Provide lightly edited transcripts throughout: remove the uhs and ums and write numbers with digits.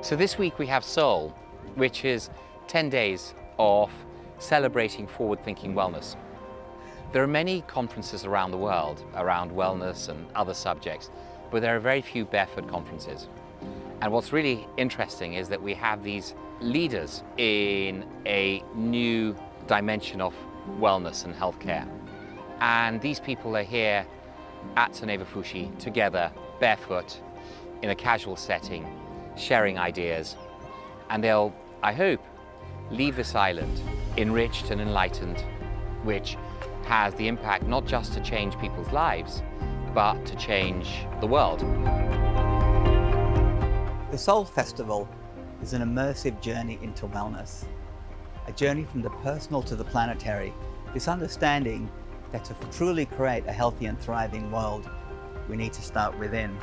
So this week we have Seoul, which is 10 days of celebrating forward-thinking wellness. There are many conferences around the world around wellness and other subjects, but there are very few barefoot conferences. And what's really interesting is that we have these leaders in a new dimension of wellness and healthcare. And these people are here at Soneva Fushi together, barefoot, in a casual setting, sharing ideas. And they'll, I hope, leave this island enriched and enlightened, which has the impact not just to change people's lives, but to change the world. The Seoul Festival is an immersive journey into wellness, a journey from the personal to the planetary, this understanding that to truly create a healthy and thriving world, we need to start within.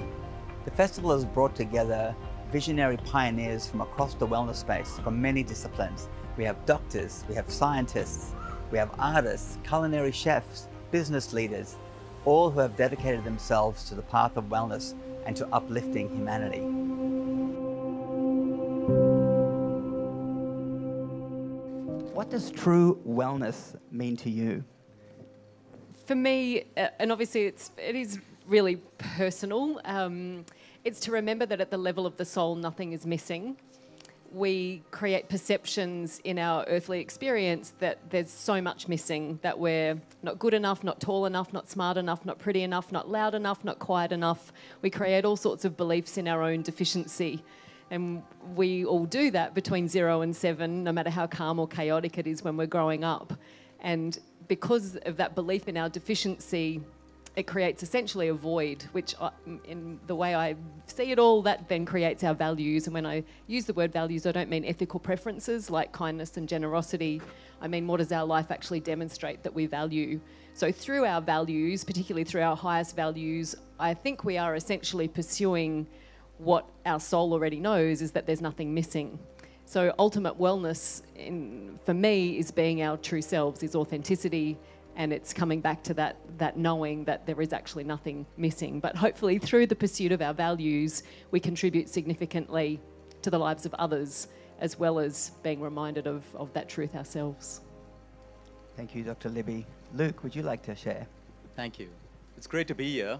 The festival has brought together visionary pioneers from across the wellness space, from many disciplines. We have doctors, we have scientists, we have artists, culinary chefs, business leaders, all who have dedicated themselves to the path of wellness and to uplifting humanity. What does true wellness mean to you? For me, and obviously it is really personal, it's to remember that at the level of the soul, nothing is missing. We create perceptions in our earthly experience that there's so much missing, that we're not good enough, not tall enough, not smart enough, not pretty enough, not loud enough, not quiet enough. We create all sorts of beliefs in our own deficiency. And we all do that between 0 and 7, no matter how calm or chaotic it is when we're growing up. And because of that belief in our deficiency, it creates essentially a void, which in the way I see it all, that then creates our values. And when I use the word values, I don't mean ethical preferences like kindness and generosity. I mean, what does our life actually demonstrate that we value? So through our values, particularly through our highest values, I think we are essentially pursuing what our soul already knows, is that there's nothing missing. So ultimate wellness, for me, is being our true selves, is authenticity, and it's coming back to that knowing that there is actually nothing missing. But hopefully through the pursuit of our values, we contribute significantly to the lives of others, as well as being reminded of that truth ourselves. Thank you, Dr. Libby. Luke, would you like to share? Thank you. It's great to be here.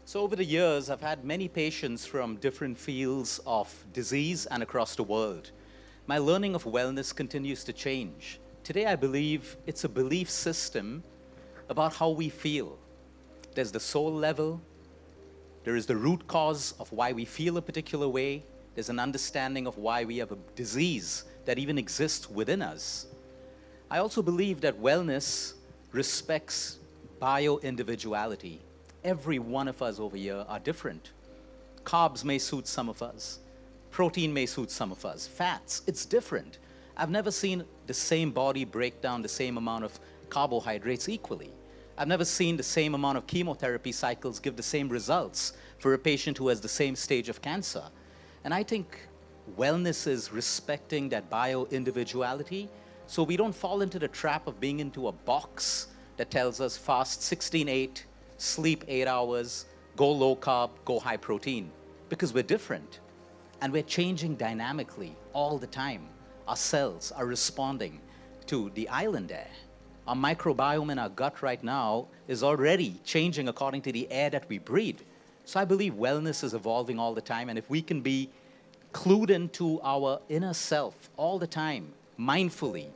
So over the years, I've had many patients from different fields of disease and across the world. My learning of wellness continues to change. Today, I believe it's a belief system about how we feel. There's the soul level. There is the root cause of why we feel a particular way. There's an understanding of why we have a disease that even exists within us. I also believe that wellness respects bio-individuality. Every one of us over here are different. Carbs may suit some of us. Protein may suit some of us. Fats, it's different. I've never seen the same body break down the same amount of carbohydrates equally. I've never seen the same amount of chemotherapy cycles give the same results for a patient who has the same stage of cancer. And I think wellness is respecting that bio-individuality, so we don't fall into the trap of being into a box that tells us fast 16-8, sleep 8 hours, go low carb, go high protein, because we're different. And we're changing dynamically all the time. Our cells are responding to the island air. Our microbiome in our gut right now is already changing according to the air that we breathe. So I believe wellness is evolving all the time, and if we can be clued into our inner self all the time, mindfully,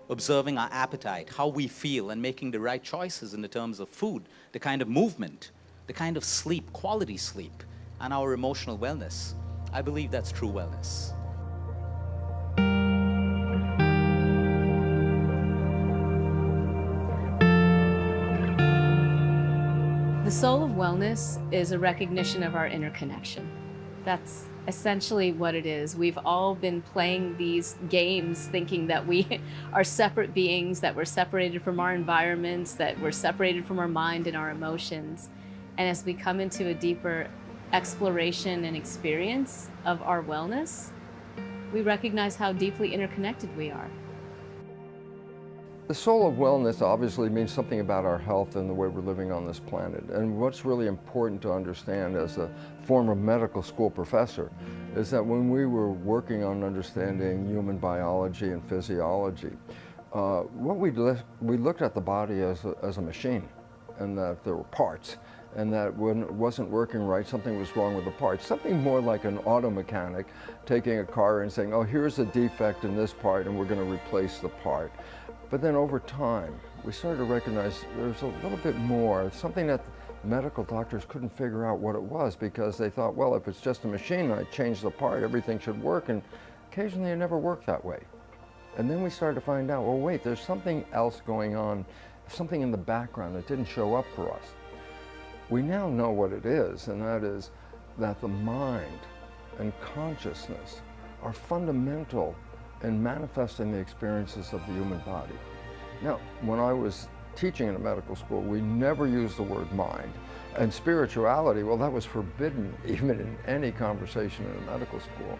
observing our appetite, how we feel, and making the right choices in the terms of food, the kind of movement, the kind of sleep, quality sleep, and our emotional wellness, I believe that's true wellness. The soul of wellness is a recognition of our interconnection. That's essentially what it is. We've all been playing these games thinking that we are separate beings, that we're separated from our environments, that we're separated from our mind and our emotions. And as we come into a deeper exploration and experience of our wellness, we recognize how deeply interconnected we are. The soul of wellness obviously means something about our health and the way we're living on this planet. And what's really important to understand as a former medical school professor is that when we were working on understanding human biology and physiology, we looked at the body as a machine, and that there were parts, and that when it wasn't working right, something was wrong with the parts. Something more like an auto mechanic taking a car and saying, oh, here's a defect in this part and we're going to replace the part. But then over time, we started to recognize there's a little bit more, something that medical doctors couldn't figure out what it was, because they thought, well, if it's just a machine, I change the part, everything should work, and occasionally it never worked that way. And then we started to find out, well, wait, there's something else going on, something in the background that didn't show up for us. We now know what it is, and that is that the mind and consciousness are fundamental in manifesting the experiences of the human body. Now, when I was teaching in a medical school, we never used the word mind. And spirituality, well, that was forbidden even in any conversation in a medical school.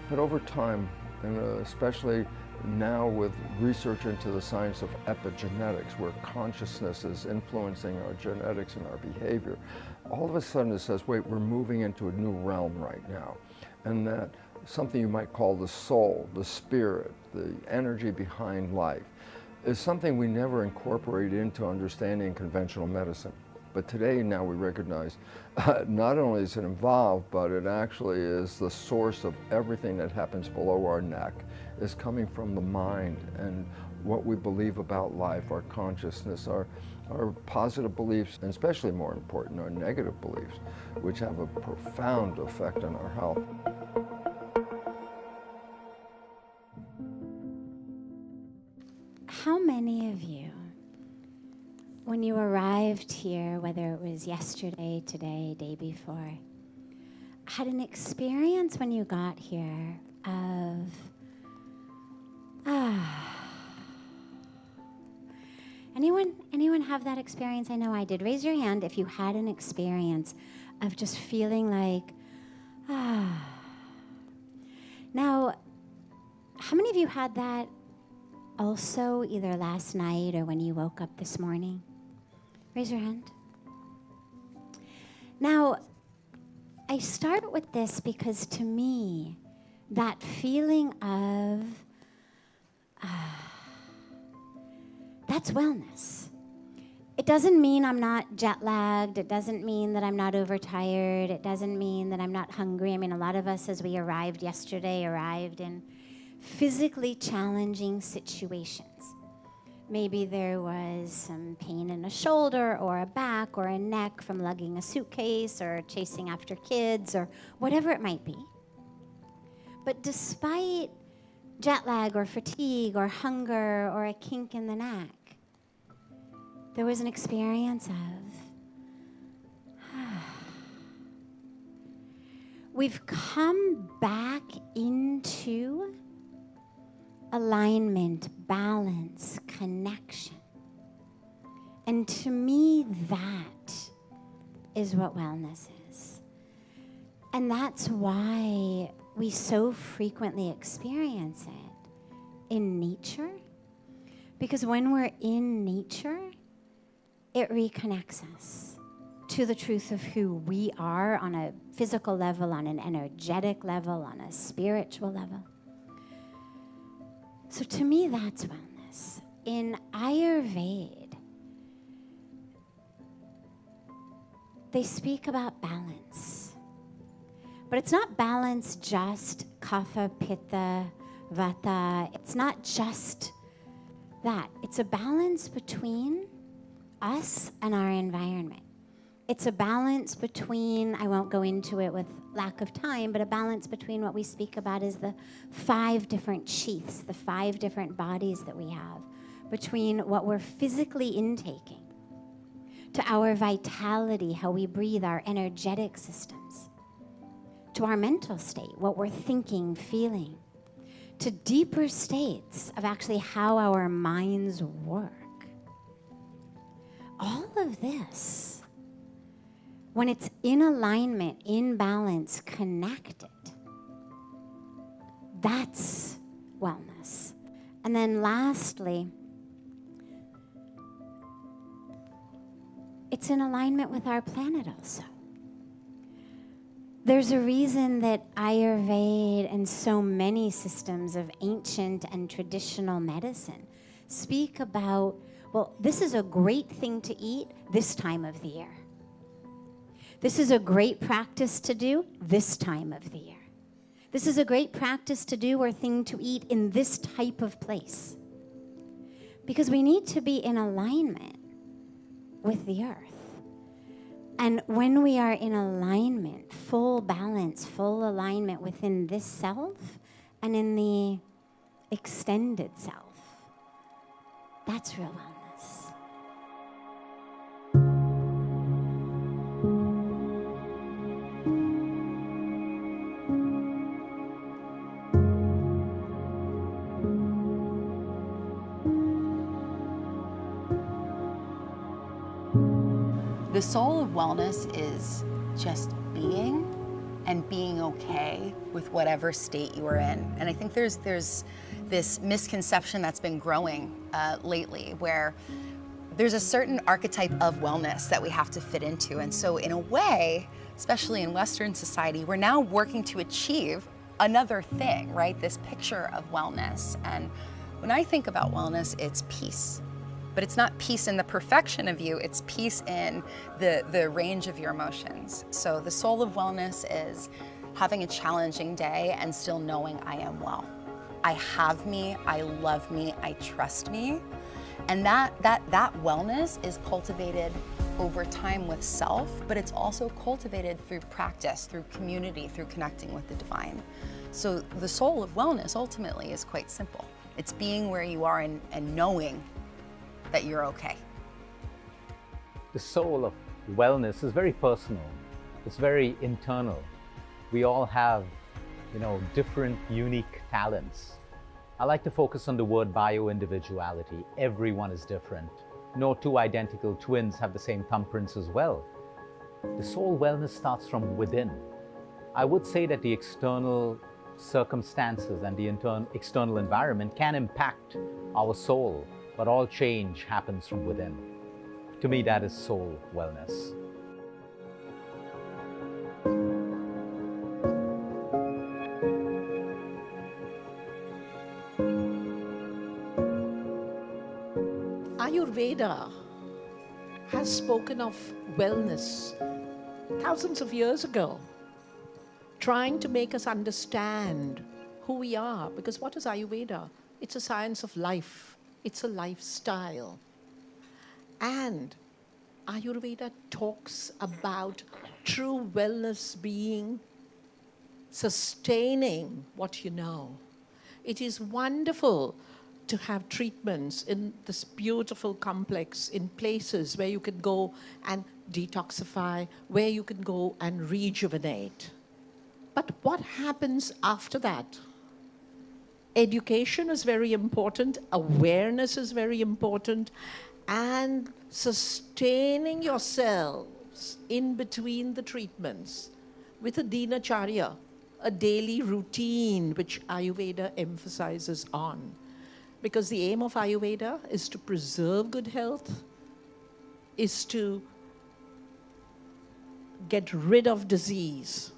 But over time, and especially now with research into the science of epigenetics, where consciousness is influencing our genetics and our behavior, all of a sudden it says, wait, we're moving into a new realm right now. And that something you might call the soul, the spirit, the energy behind life, is something we never incorporated into understanding conventional medicine. But today now we recognize not only is it involved, but it actually is the source of everything that happens below our neck, is coming from the mind and what we believe about life, our consciousness, our positive beliefs, and especially more important, our negative beliefs, which have a profound effect on our health. How many of you, when you arrived here, whether it was yesterday, today, day before, had an experience when you got here of, anyone have that experience? I know I did. Raise your hand if you had an experience of just feeling like, Now, how many of you had that also either last night or when you woke up this morning? Raise your hand. Now, I start with this because to me, that feeling of, that's wellness. It doesn't mean I'm not jet lagged. It doesn't mean that I'm not overtired. It doesn't mean that I'm not hungry. I mean, a lot of us, as we arrived yesterday, arrived in physically challenging situations. Maybe there was some pain in a shoulder or a back or a neck from lugging a suitcase or chasing after kids or whatever it might be. But despite jet lag or fatigue or hunger or a kink in the neck, there was an experience of, we've come back into alignment, balance, connection. And to me, that is what wellness is. And that's why we so frequently experience it in nature. Because when we're in nature, it reconnects us to the truth of who we are on a physical level, on an energetic level, on a spiritual level. So to me, that's wellness. In Ayurveda, they speak about balance. But it's not balance just kapha, pitta, vata. It's not just that. It's a balance between us and our environment. It's a balance between, I won't go into it with lack of time, but a balance between what we speak about as the 5 different sheaths, the 5 different bodies that we have, between what we're physically intaking, to our vitality, how we breathe, our energetic systems, to our mental state, what we're thinking, feeling, to deeper states of actually how our minds work. All of this, when it's in alignment, in balance, connected, that's wellness. And then lastly, it's in alignment with our planet also. There's a reason that Ayurveda and so many systems of ancient and traditional medicine speak about, well, this is a great thing to eat this time of the year. This is a great practice to do this time of the year. This is a great practice to do or thing to eat in this type of place. Because we need to be in alignment with the earth. And when we are in alignment, full balance, full alignment within this self and in the extended self, that's real wellness. The soul of wellness is just being and being okay with whatever state you are in. And I think there's this misconception that's been growing lately where there's a certain archetype of wellness that we have to fit into. And so in a way, especially in Western society, we're now working to achieve another thing, right? This picture of wellness. And when I think about wellness, it's peace. But it's not peace in the perfection of you, it's peace in the range of your emotions. So the soul of wellness is having a challenging day and still knowing I am well. I have me, I love me, I trust me. And that wellness is cultivated over time with self, but it's also cultivated through practice, through community, through connecting with the divine. So the soul of wellness ultimately is quite simple. It's being where you are and knowing that you're okay. The soul of wellness is very personal. It's very internal. We all have, different, unique talents. I like to focus on the word bio-individuality. Everyone is different. No two identical twins have the same thumbprints as well. The soul wellness starts from within. I would say that the external circumstances and the external environment can impact our soul, but all change happens from within. To me, that is soul wellness. Ayurveda has spoken of wellness thousands of years ago, trying to make us understand who we are. Because what is Ayurveda? It's a science of life. It's a lifestyle. And Ayurveda talks about true wellness being sustaining what you know. It is wonderful to have treatments in this beautiful complex, in places where you can go and detoxify, where you can go and rejuvenate. But what happens after that? Education is very important, awareness is very important, and sustaining yourselves in between the treatments with a dinacharya, a daily routine which Ayurveda emphasizes on. Because the aim of Ayurveda is to preserve good health, is to get rid of disease.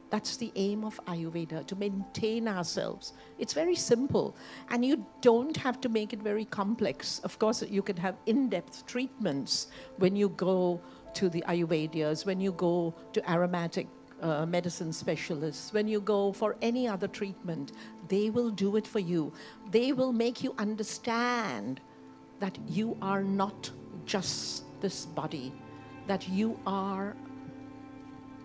That's the aim of Ayurveda, to maintain ourselves. It's very simple, and you don't have to make it very complex. Of course, you can have in-depth treatments when you go to the Ayurvedias, when you go to aromatic medicine specialists, when you go for any other treatment. They will do it for you. They will make you understand that you are not just this body, that you are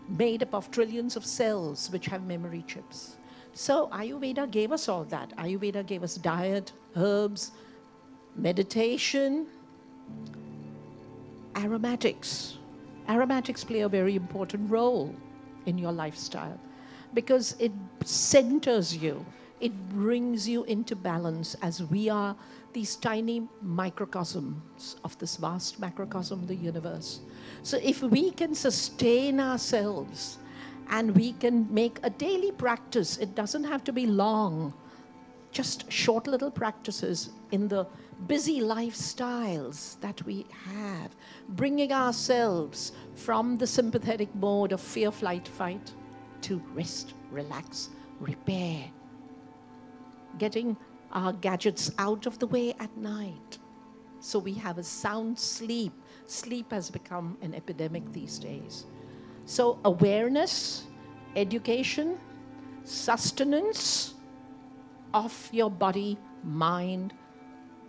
made up of trillions of cells which have memory chips. So Ayurveda gave us all that. Ayurveda gave us diet, herbs, meditation, aromatics. Aromatics play a very important role in your lifestyle because it centers you. It brings you into balance, as we are these tiny microcosms of this vast macrocosm, the universe. So if we can sustain ourselves and we can make a daily practice, it doesn't have to be long, just short little practices in the busy lifestyles that we have, bringing ourselves from the sympathetic mode of fear, flight, fight to rest, relax, repair, getting our gadgets out of the way at night so we have a sound sleep. Sleep has become an epidemic these days. So awareness, education, sustenance of your body, mind,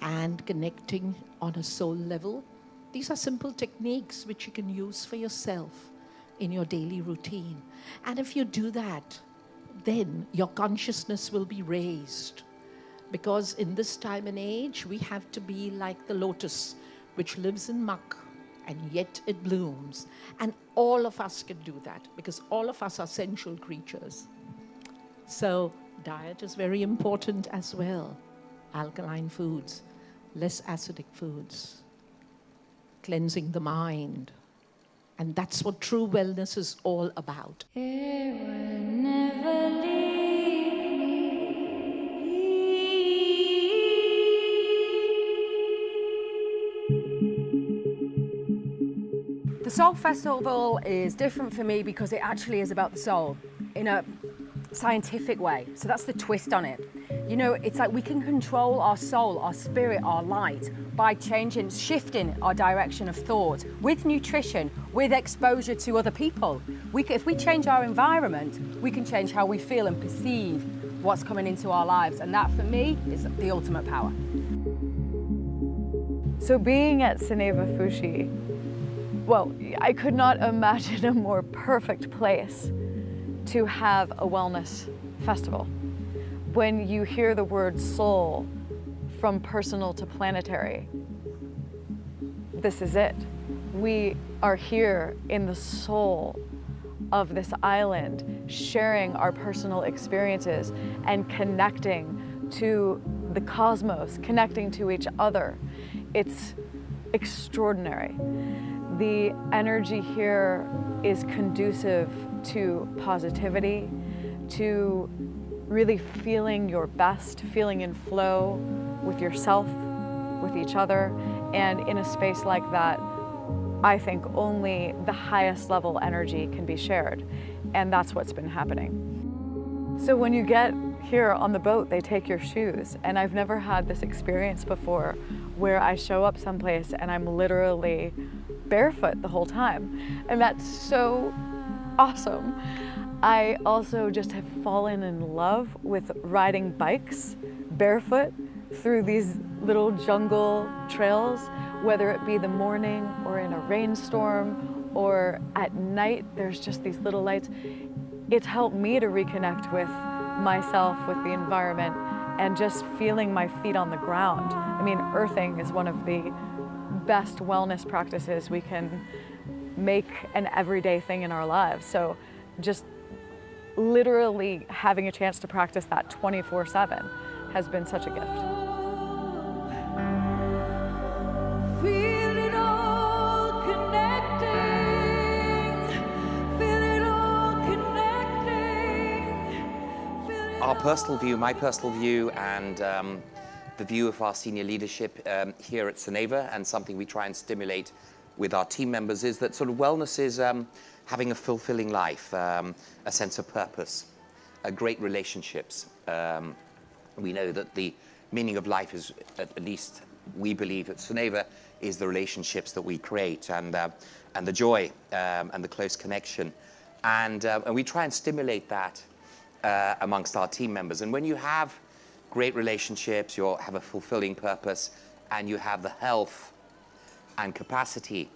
and connecting on a soul level. These are simple techniques which you can use for yourself in your daily routine. And if you do that, then your consciousness will be raised. Because in this time and age, we have to be like the lotus, which lives in muck, and yet it blooms. And all of us can do that, because all of us are sensual creatures. So diet is very important as well. Alkaline foods, less acidic foods, cleansing the mind. And that's what true wellness is all about. The Soul Festival is different for me because it actually is about the soul in a scientific way. So that's the twist on it. You know, it's like we can control our soul, our spirit, our light by shifting our direction of thought with nutrition, with exposure to other people. If we change our environment, we can change how we feel and perceive what's coming into our lives. And that, for me, is the ultimate power. So being at Soneva Fushi, well, I could not imagine a more perfect place to have a wellness festival. When you hear the word soul, from personal to planetary, this is it. We are here in the soul of this island, sharing our personal experiences and connecting to the cosmos, connecting to each other. It's extraordinary. The energy here is conducive to positivity, to really feeling your best, feeling in flow with yourself, with each other. And in a space like that, I think only the highest level energy can be shared. And that's what's been happening. So when you get here on the boat, they take your shoes. And I've never had this experience before where I show up someplace and I'm literally barefoot the whole time. And that's so awesome. I also just have fallen in love with riding bikes barefoot through these little jungle trails, whether it be the morning or in a rainstorm or at night, there's just these little lights. It's helped me to reconnect with myself, with the environment, and just feeling my feet on the ground. I mean, earthing is one of the best wellness practices we can make an everyday thing in our lives. So just literally having a chance to practice that 24/7 has been such a gift. Feel it all connecting. Feel it all connecting. Our personal view, my personal view, and the view of our senior leadership here at Soneva, and something we try and stimulate with our team members, is that sort of wellness is having a fulfilling life, a sense of purpose, great relationships. We know that the meaning of life is, at least we believe at Soneva, is the relationships that we create, and the joy and the close connection. And we try and stimulate that amongst our team members. And when you have great relationships, you have a fulfilling purpose, and you have the health and capacity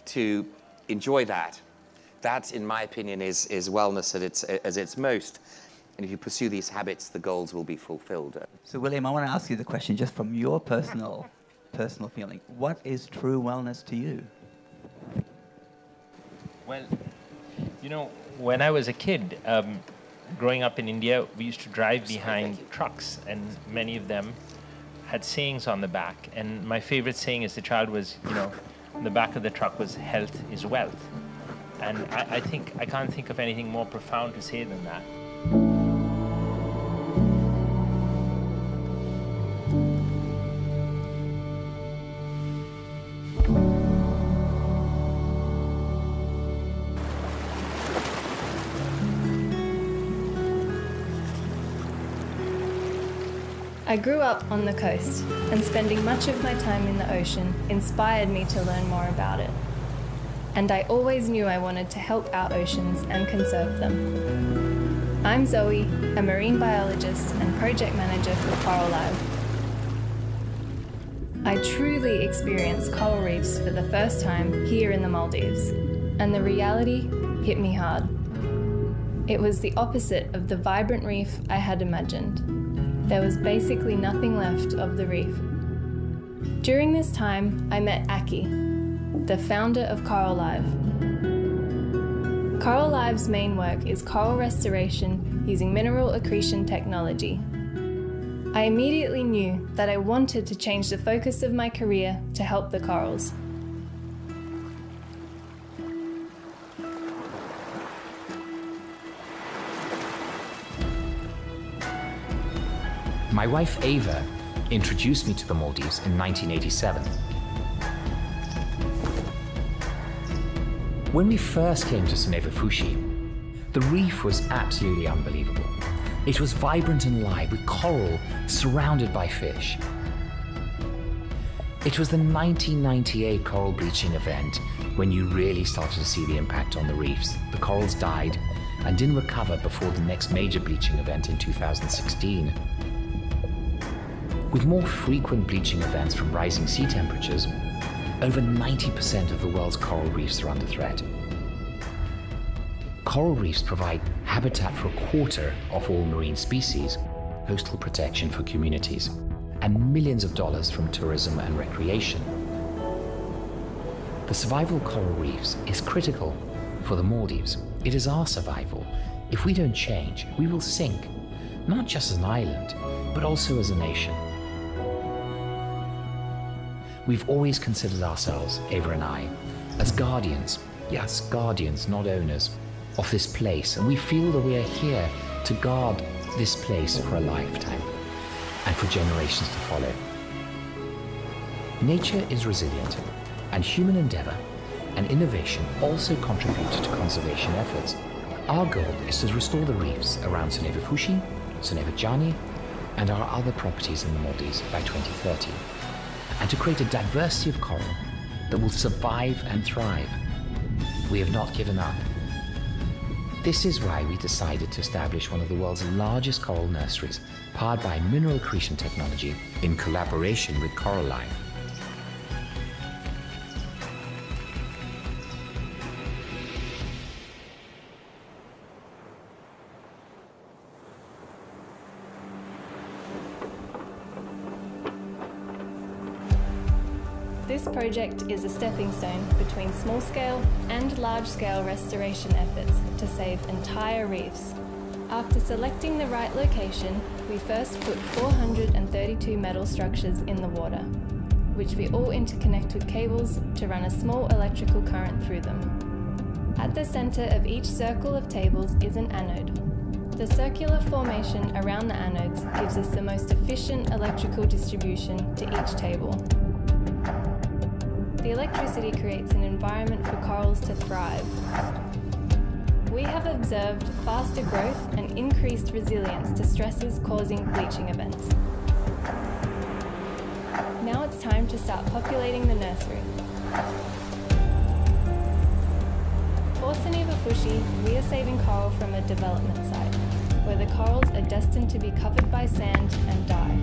to enjoy that, that, in my opinion, is wellness at its most. And if you pursue these habits, the goals will be fulfilled. So, William, I want to ask you the question just from your personal feeling. What is true wellness to you? Well, you know, when I was a kid, growing up in India, we used to drive behind trucks, and many of them had sayings on the back. And my favorite saying as a child was, you know, on the back of the truck was, "Health is wealth." And I think I can't think of anything more profound to say than that. I grew up on the coast, and spending much of my time in the ocean inspired me to learn more about it. And I always knew I wanted to help our oceans and conserve them. I'm Zoe, a marine biologist and project manager for Coral Live. I truly experienced coral reefs for the first time here in the Maldives, and the reality hit me hard. It was the opposite of the vibrant reef I had imagined. There was basically nothing left of the reef. During this time, I met Aki, the founder of Coral Live. Coral Live's main work is coral restoration using mineral accretion technology. I immediately knew that I wanted to change the focus of my career to help the corals. My wife Ava introduced me to the Maldives in 1987. When we first came to Soneva Fushi, the reef was absolutely unbelievable. It was vibrant and live with coral surrounded by fish. It was the 1998 coral bleaching event when you really started to see the impact on the reefs. The corals died and didn't recover before the next major bleaching event in 2016. With more frequent bleaching events from rising sea temperatures, over 90% of the world's coral reefs are under threat. Coral reefs provide habitat for a quarter of all marine species, coastal protection for communities, and millions of dollars from tourism and recreation. The survival of coral reefs is critical for the Maldives. It is our survival. If we don't change, we will sink, not just as an island, but also as a nation. We've always considered ourselves, Ava and I, as guardians, yes, guardians, not owners, of this place, and we feel that we are here to guard this place for a lifetime and for generations to follow. Nature is resilient, and human endeavor and innovation also contribute to conservation efforts. Our goal is to restore the reefs around Soneva Fushi, Soneva Jani, and our other properties in the Maldives by 2030. And to create a diversity of coral that will survive and thrive. We have not given up. This is why we decided to establish one of the world's largest coral nurseries, powered by mineral accretion technology in collaboration with Coral Live. This project is a stepping stone between small-scale and large-scale restoration efforts to save entire reefs. After selecting the right location, we first put 432 metal structures in the water, which we all interconnect with cables to run a small electrical current through them. At the center of each circle of tables is an anode. The circular formation around the anodes gives us the most efficient electrical distribution to each table. The electricity creates an environment for corals to thrive. We have observed faster growth and increased resilience to stresses causing bleaching events. Now it's time to start populating the nursery. For Soneva Fushi, we are saving coral from a development site, where the corals are destined to be covered by sand and die.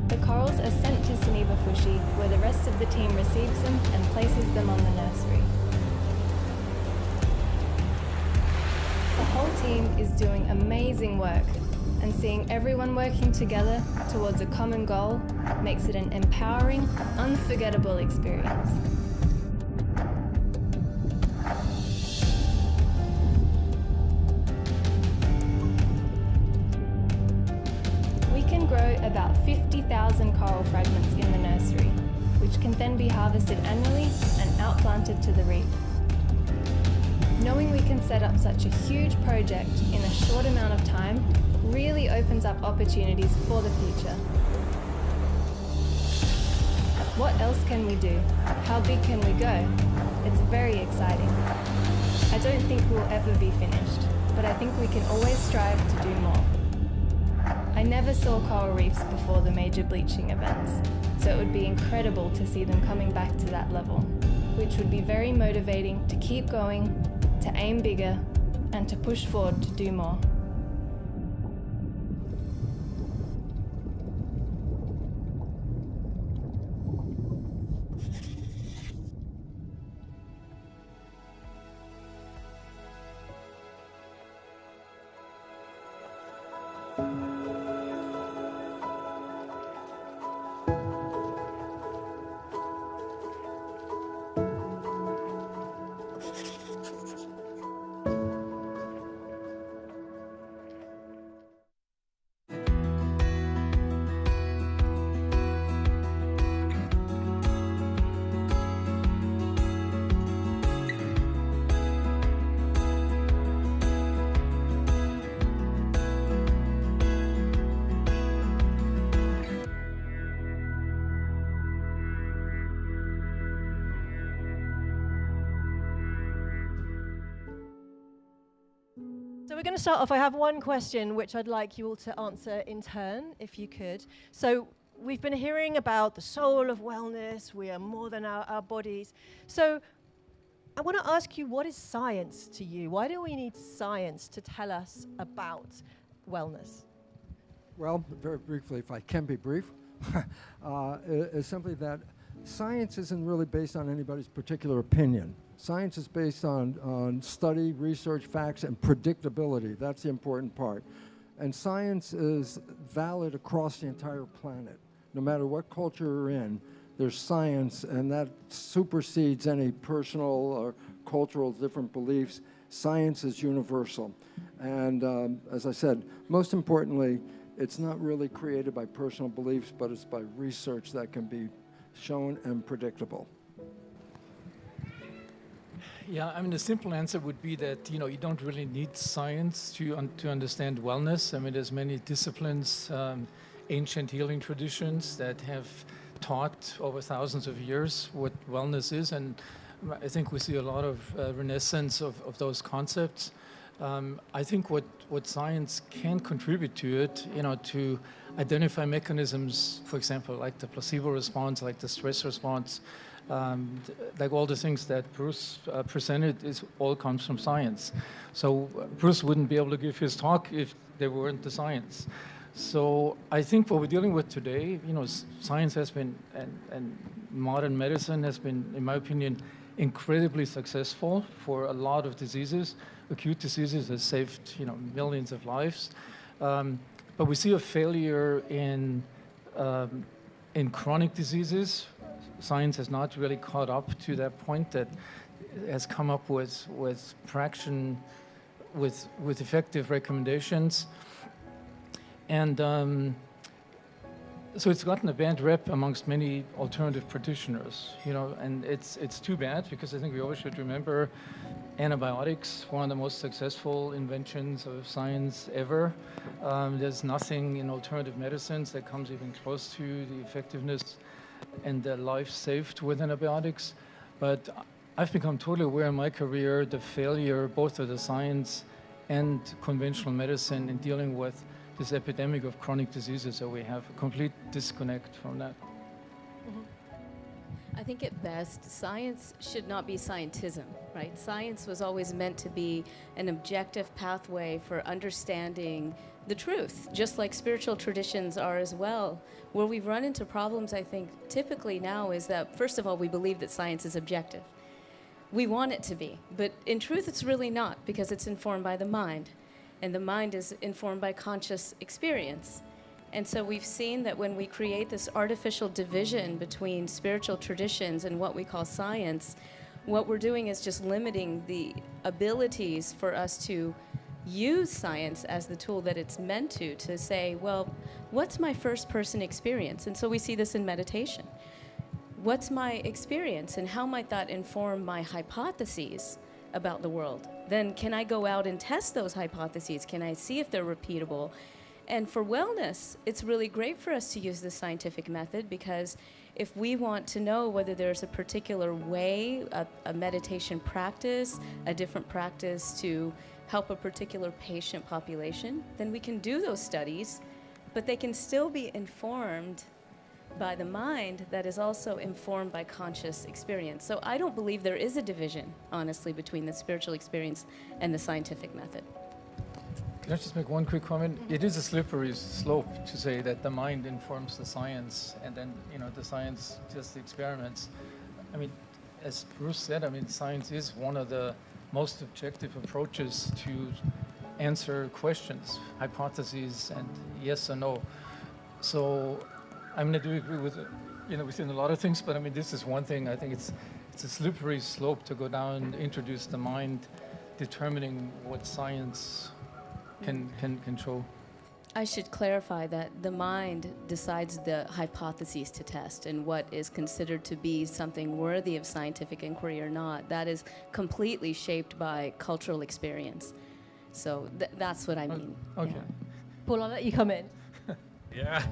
The corals are sent to Soneva Fushi, where the rest of the team receives them and places them on the nursery. The whole team is doing amazing work, and seeing everyone working together towards a common goal makes it an empowering, unforgettable experience. We can grow about 50,000 coral fragments in the nursery, which can then be harvested annually and outplanted to the reef. Knowing we can set up such a huge project in a short amount of time really opens up opportunities for the future. What else can we do? How big can we go? It's very exciting. I don't think we'll ever be finished, but I think we can always strive to do more. I never saw coral reefs before the major bleaching events, so it would be incredible to see them coming back to that level, which would be very motivating to keep going, to aim bigger, and to push forward to do more. So we're going to start off. I have one question which I'd like you all to answer in turn, if you could. So we've been hearing about the soul of wellness. We are more than our bodies. So I want to ask you, what is science to you? Why do we need science to tell us about wellness? Well, very briefly, if I can be brief, is simply that science isn't really based on anybody's particular opinion. Science is based on study, research, facts, and predictability. That's the important part. And science is valid across the entire planet. No matter what culture you're in, there's science, and that supersedes any personal or cultural different beliefs. Science is universal. And as I said, most importantly, it's not really created by personal beliefs, but it's by research that can be shown and predictable. Yeah, I mean, the simple answer would be that, you don't really need science to understand wellness. I mean, there's many disciplines, ancient healing traditions that have taught over thousands of years what wellness is, and I think we see a lot of renaissance of those concepts. I think what science can contribute to it, to identify mechanisms, for example, like the placebo response, like the stress response, like all the things that Bruce presented, all comes from science. So Bruce wouldn't be able to give his talk if there weren't the science. So I think what we're dealing with today, science has been, and modern medicine has been, in my opinion, incredibly successful for a lot of diseases. Acute diseases has saved, millions of lives. But we see a failure in chronic diseases. Science has not really caught up to that point that has come up with traction, with effective recommendations. And so it's gotten a bad rep amongst many alternative practitioners, and it's too bad, because I think we always should remember antibiotics, one of the most successful inventions of science ever. There's nothing in alternative medicines that comes even close to the effectiveness and the life saved with antibiotics. But I've become totally aware in my career the failure both of the science and conventional medicine in dealing with this epidemic of chronic diseases. So we have a complete disconnect from that. I think at best, science should not be scientism, right? Science was always meant to be an objective pathway for understanding the truth, just like spiritual traditions are as well. Where we've run into problems, I think, typically now is that, first of all, we believe that science is objective. We want it to be, but in truth, it's really not, because it's informed by the mind, and the mind is informed by conscious experience. And so we've seen that when we create this artificial division between spiritual traditions and what we call science, what we're doing is just limiting the abilities for us to use science as the tool that it's meant to say, well, what's my first person experience? And so we see this in meditation. What's my experience, and how might that inform my hypotheses about the world? Then can I go out and test those hypotheses? Can I see if they're repeatable? And for wellness, it's really great for us to use the scientific method, because if we want to know whether there's a particular way, a meditation practice, a different practice to help a particular patient population, then we can do those studies but they can still be informed by the mind that is also informed by conscious experience. So I don't believe there is a division, honestly, between the spiritual experience and the scientific method. Can I just make one quick comment? It is a slippery slope to say that the mind informs the science, and then the science just the experiments. I mean, as Bruce said, I mean, science is one of the most objective approaches to answer questions, hypotheses, and yes or no. So, I mean, I do agree with within a lot of things, but I mean, this is one thing. I think it's a slippery slope to go down and introduce the mind, determining what science can control. I should clarify that the mind decides the hypotheses to test and what is considered to be something worthy of scientific inquiry or not. That is completely shaped by cultural experience. So that's what I mean. Okay. Yeah. Paul, I'll let you come in. Yeah,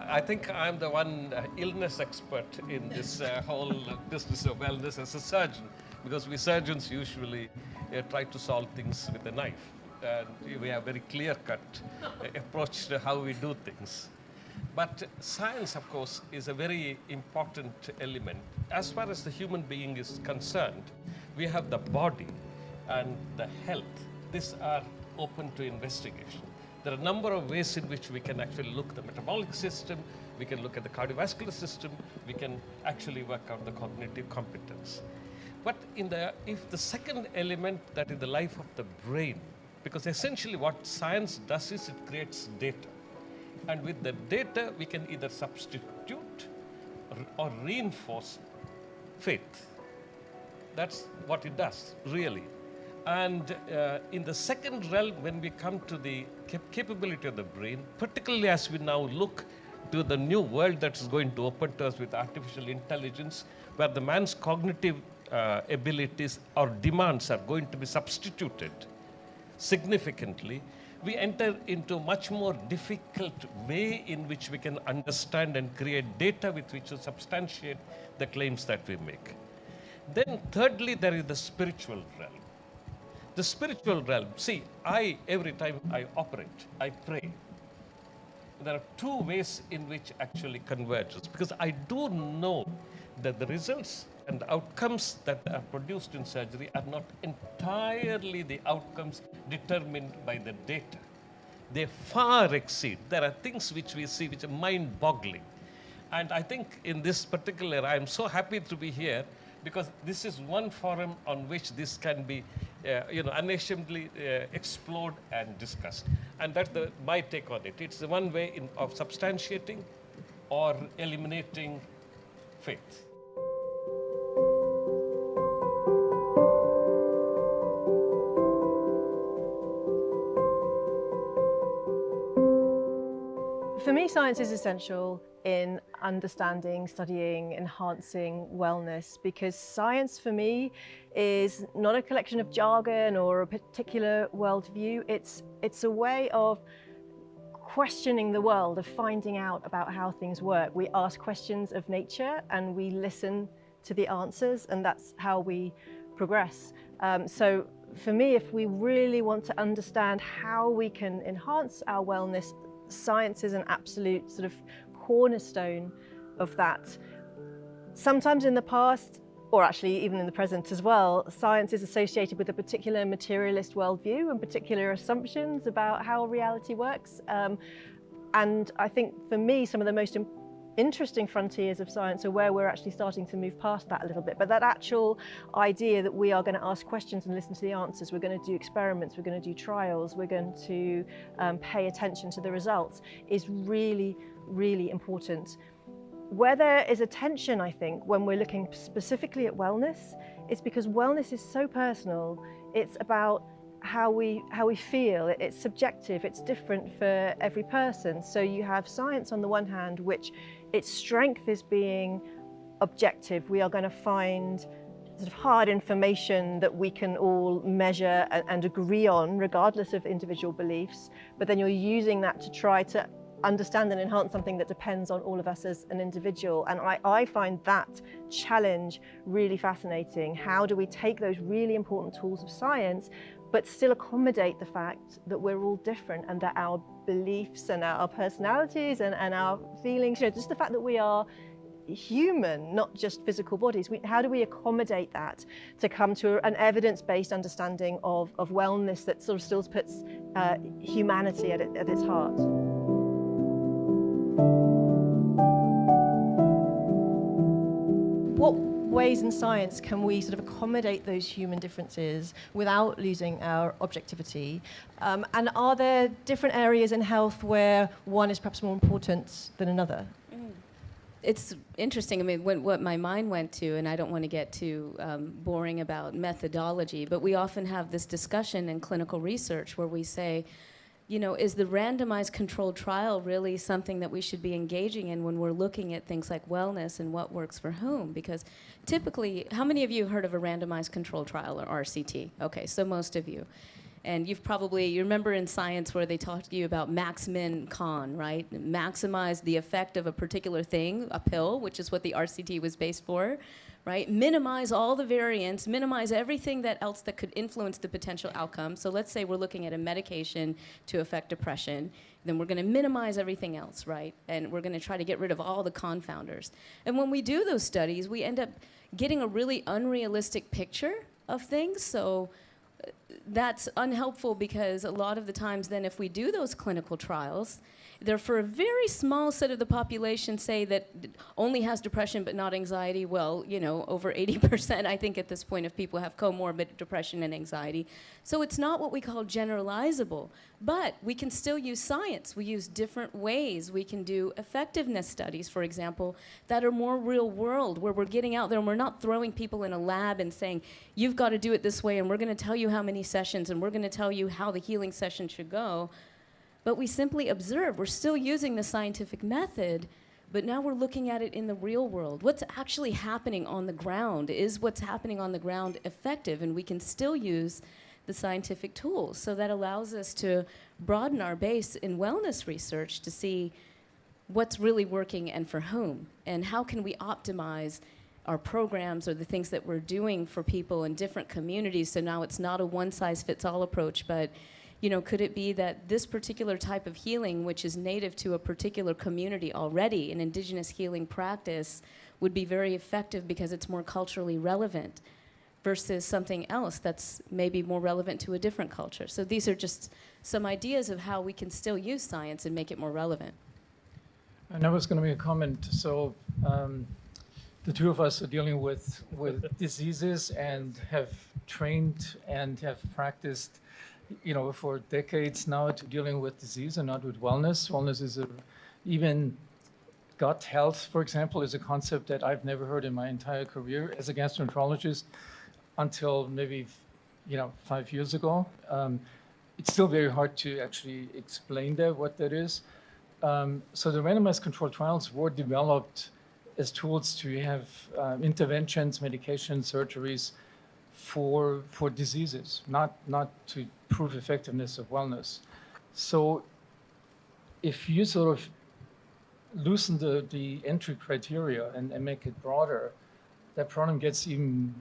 I think I'm the one illness expert in this whole business of wellness as a surgeon, because we surgeons usually try to solve things with a knife. And we have very clear-cut approach to how we do things. But science, of course, is a very important element. As far as the human being is concerned, we have the body and the health. These are open to investigation. There are a number of ways in which we can actually look at the metabolic system, we can look at the cardiovascular system, we can actually work out the cognitive competence. But if the second element, that is the life of the brain, because essentially what science does is it creates data. And with the data, we can either substitute or reinforce faith. That's what it does, really. And in the second realm, when we come to the capability of the brain, particularly as we now look to the new world that is going to open to us with artificial intelligence, where the man's cognitive abilities or demands are going to be substituted significantly, we enter into a much more difficult way in which we can understand and create data with which to substantiate the claims that we make. Then thirdly, there is the spiritual realm. The spiritual realm, see, every time I operate, I pray. There are two ways in which actually converges, because I do know that the results and the outcomes that are produced in surgery are not entirely the outcomes determined by the data. They far exceed. There are things which we see which are mind-boggling. And I think in this particular, I'm so happy to be here, because this is one forum on which this can be unashamedly explored and discussed. And that's my take on it. It's the one way of substantiating or eliminating faith. For me, science is essential in understanding, studying, enhancing wellness, because science for me is not a collection of jargon or a particular worldview. It's a way of questioning the world, of finding out about how things work. We ask questions of nature and we listen to the answers, and that's how we progress. So for me, if we really want to understand how we can enhance our wellness, science is an absolute sort of cornerstone of that. Sometimes in the past, or actually even in the present as well, science is associated with a particular materialist worldview and particular assumptions about how reality works. And I think for me, some of the most interesting frontiers of science are where we're actually starting to move past that a little bit. But that actual idea that we are going to ask questions and listen to the answers, we're going to do experiments, we're going to do trials, we're going to pay attention to the results, is really, really important. Where there is a tension, I think, when we're looking specifically at wellness, it's because wellness is so personal. It's about how we feel. It's subjective, it's different for every person. So you have science on the one hand, which its strength is being objective. We are going to find sort of hard information that we can all measure and agree on, regardless of individual beliefs. But then you're using that to try to understand and enhance something that depends on all of us as an individual. And I find that challenge really fascinating. How do we take those really important tools of science but still accommodate the fact that we're all different and that our beliefs and our personalities and our feelings, just the fact that we are human, not just physical bodies. How do we accommodate that to come to an evidence-based understanding of wellness that sort of still puts humanity at its heart? What ways in science can we sort of accommodate those human differences without losing our objectivity? And are there different areas in health where one is perhaps more important than another? It's interesting. I mean, what my mind went to, and I don't want to get too boring about methodology, but we often have this discussion in clinical research where we say, is the randomized controlled trial really something that we should be engaging in when we're looking at things like wellness and what works for whom? Because typically, how many of you have heard of a randomized controlled trial, or RCT? Okay, so most of you. And you remember in science where they talked to you about max, min, con, right? Maximize the effect of a particular thing, a pill, which is what the RCT was based for, right? Minimize all the variants, minimize everything else that could influence the potential outcome. So let's say we're looking at a medication to affect depression, then we're going to minimize everything else, right? And we're going to try to get rid of all the confounders. And when we do those studies, we end up getting a really unrealistic picture of things. So that's unhelpful, because a lot of the times then if we do those clinical trials, they're for a very small set of the population, say, that only has depression but not anxiety. Well, over 80%, I think, at this point, of people have comorbid depression and anxiety. So it's not what we call generalizable. But we can still use science. We use different ways. We can do effectiveness studies, for example, that are more real world, where we're getting out there and we're not throwing people in a lab and saying, you've got to do it this way, and we're going to tell you how many sessions, and we're going to tell you how the healing session should go. But we simply observe. We're still using the scientific method, but now we're looking at it in the real world. What's actually happening on the ground? Is what's happening on the ground effective? And we can still use the scientific tools. So that allows us to broaden our base in wellness research to see what's really working and for whom, and how can we optimize our programs or the things that we're doing for people in different communities. So now it's not a one-size-fits-all approach, but could it be that this particular type of healing, which is native to a particular community already, an indigenous healing practice, would be very effective because it's more culturally relevant, versus something else that's maybe more relevant to a different culture? So these are just some ideas of how we can still use science and make it more relevant. And I was going to make a comment. So the two of us are dealing with diseases and have trained and have practiced for decades now to dealing with disease and not with wellness. Wellness is even gut health, for example, is a concept that I've never heard in my entire career as a gastroenterologist until maybe 5 years ago. It's still very hard to actually explain what that is. So the randomized controlled trials were developed as tools to have interventions, medications, surgeries for diseases, not to prove effectiveness of wellness. So if you sort of loosen the entry criteria and make it broader, that problem gets even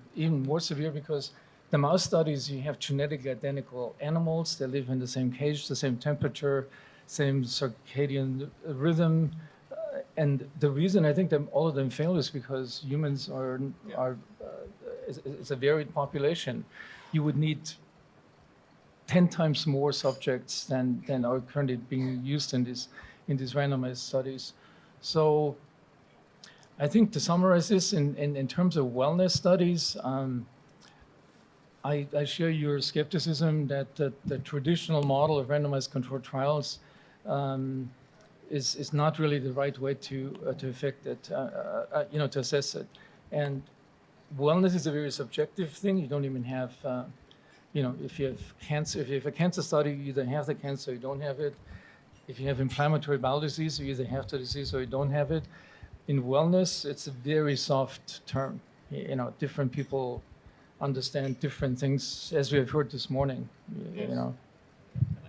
more severe, because the mouse studies, you have genetically identical animals. They live in the same cage, the same temperature, same circadian rhythm. And the reason I think that all of them fail is because humans are it's a varied population. You would need 10 times more subjects than are currently being used in these randomized studies. So I think to summarize this in terms of wellness studies, I share your skepticism that the traditional model of randomized controlled trials is not really the right way to affect it, to assess it. And wellness is a very subjective thing. You don't even have, if you have cancer, if you have a cancer study, you either have the cancer or you don't have it. If you have inflammatory bowel disease, you either have the disease or you don't have it. In wellness, it's a very soft term. Different people understand different things, as we have heard this morning. Yes.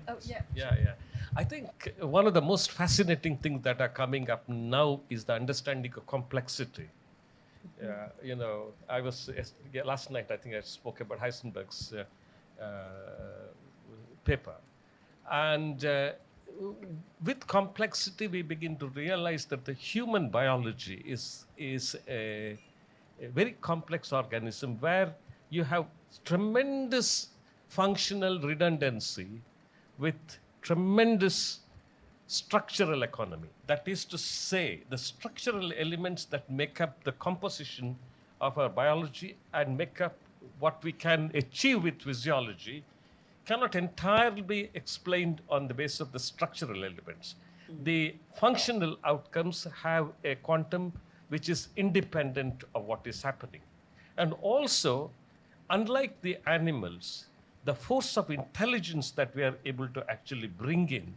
Oh, yeah. Yeah. I think one of the most fascinating things that are coming up now is the understanding of complexity. You know, last night I think I spoke about Heisenberg's paper. And with complexity, we begin to realize that the human biology is a very complex organism where you have tremendous functional redundancy with tremendous structural economy. That is to say, the structural elements that make up the composition of our biology and make up what we can achieve with physiology cannot entirely be explained on the basis of the structural elements. The functional outcomes have a quantum which is independent of what is happening. And also, unlike the animals, the force of intelligence that we are able to actually bring in,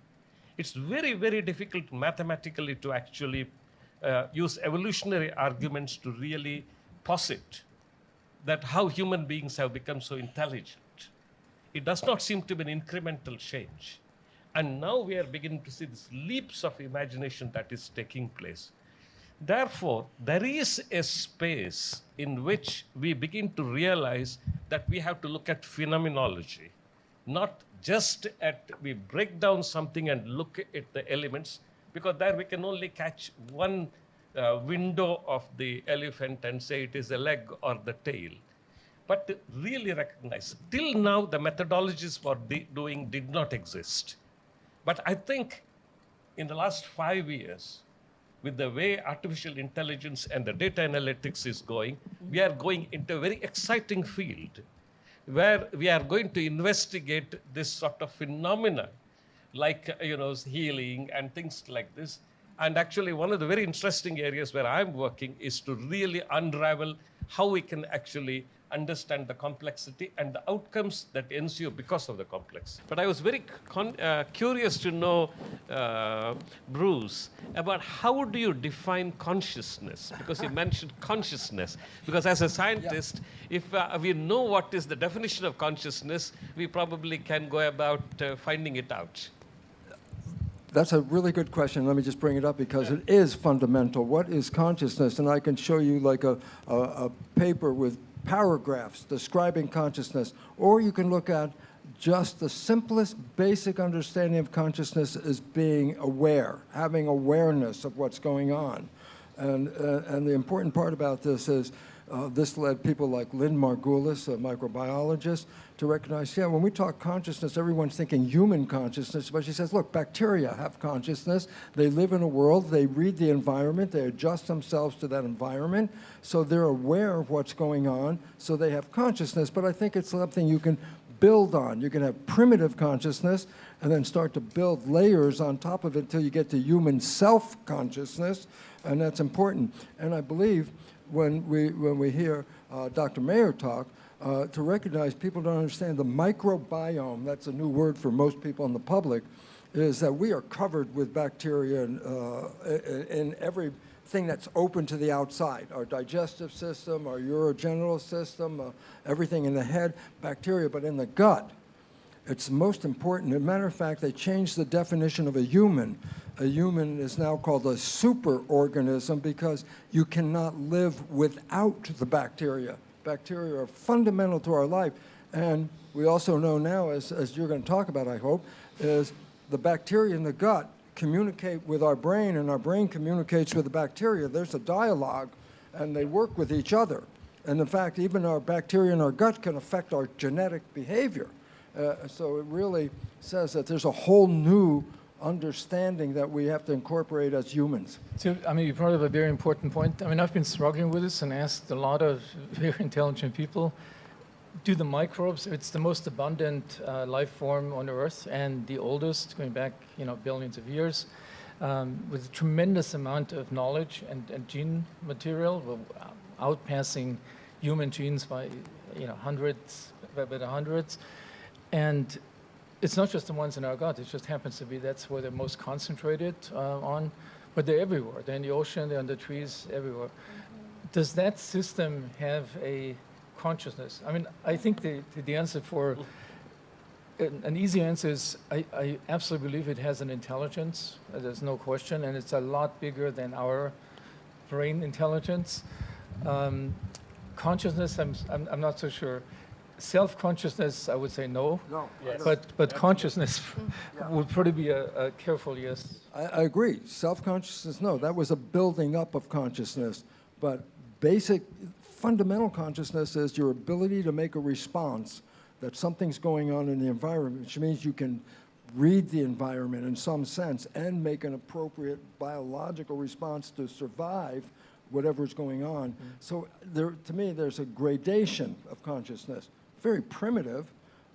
it's very, very difficult mathematically to actually use evolutionary arguments to really posit that how human beings have become so intelligent. It does not seem to be an incremental change. And now we are beginning to see these leaps of imagination that is taking place. Therefore, there is a space in which we begin to realize that we have to look at phenomenology, not just we break down something and look at the elements, because there we can only catch one window of the elephant and say it is a leg or the tail. But to really recognize, till now the methodologies for doing did not exist. But I think in the last 5 years, with the way artificial intelligence and the data analytics is going, we are going into a very exciting field where we are going to investigate this sort of phenomena like healing and things like this. And actually one of the very interesting areas where I'm working is to really unravel how we can actually understand the complexity and the outcomes that ensue because of the complex. But I was very curious to know, Bruce, about how do you define consciousness? Because you mentioned consciousness. Because as a scientist, if we know what is the definition of consciousness, we probably can go about finding it out. That's a really good question. Let me just bring it up because it is fundamental. What is consciousness? And I can show you like a paper with paragraphs describing consciousness, or you can look at just the simplest basic understanding of consciousness as being aware, having awareness of what's going on. And the important part about this is this led people like Lynn Margulis, a microbiologist, to recognize, yeah, when we talk consciousness, everyone's thinking human consciousness, but she says, look, bacteria have consciousness. They live in a world, they read the environment, they adjust themselves to that environment, so they're aware of what's going on, so they have consciousness, but I think it's something you can build on. You can have primitive consciousness and then start to build layers on top of it until you get to human self-consciousness, and that's important. And I believe when we hear Dr. Mayer talk, to recognize people don't understand the microbiome, that's a new word for most people in the public, is that we are covered with bacteria in everything that's open to the outside, our digestive system, our urogenital system, everything in the head, bacteria, but in the gut, it's most important. As a matter of fact, they changed the definition of a human. A human is now called a superorganism because you cannot live without the bacteria. Bacteria are fundamental to our life. And we also know now, as you're going to talk about, I hope, is the bacteria in the gut communicate with our brain, and our brain communicates with the bacteria. There's a dialogue, and they work with each other. And in fact, even our bacteria in our gut can affect our genetic behavior. So it really says that there's a whole new understanding that we have to incorporate as humans. So, I mean, you brought up a very important point. I mean, I've been struggling with this and asked a lot of very intelligent people, do the microbes, it's the most abundant life form on Earth and the oldest, going back, billions of years, with a tremendous amount of knowledge and gene material, outpassing human genes by, hundreds. And it's not just the ones in our gut, it just happens to be that's where they're most concentrated on, but they're everywhere. They're in the ocean, they're in the trees, everywhere. Does that system have a consciousness? I mean, I think the answer for an easy answer is I absolutely believe it has an intelligence. There's no question, and it's a lot bigger than our brain intelligence. Consciousness, I'm not so sure. Self-consciousness, I would say no. No. Yes. But consciousness would probably be a careful yes. I agree. Self-consciousness, no. That was a building up of consciousness. But basic, fundamental consciousness is your ability to make a response that something's going on in the environment, which means you can read the environment in some sense and make an appropriate biological response to survive whatever's going on. So there, to me, there's a gradation of consciousness. Very primitive,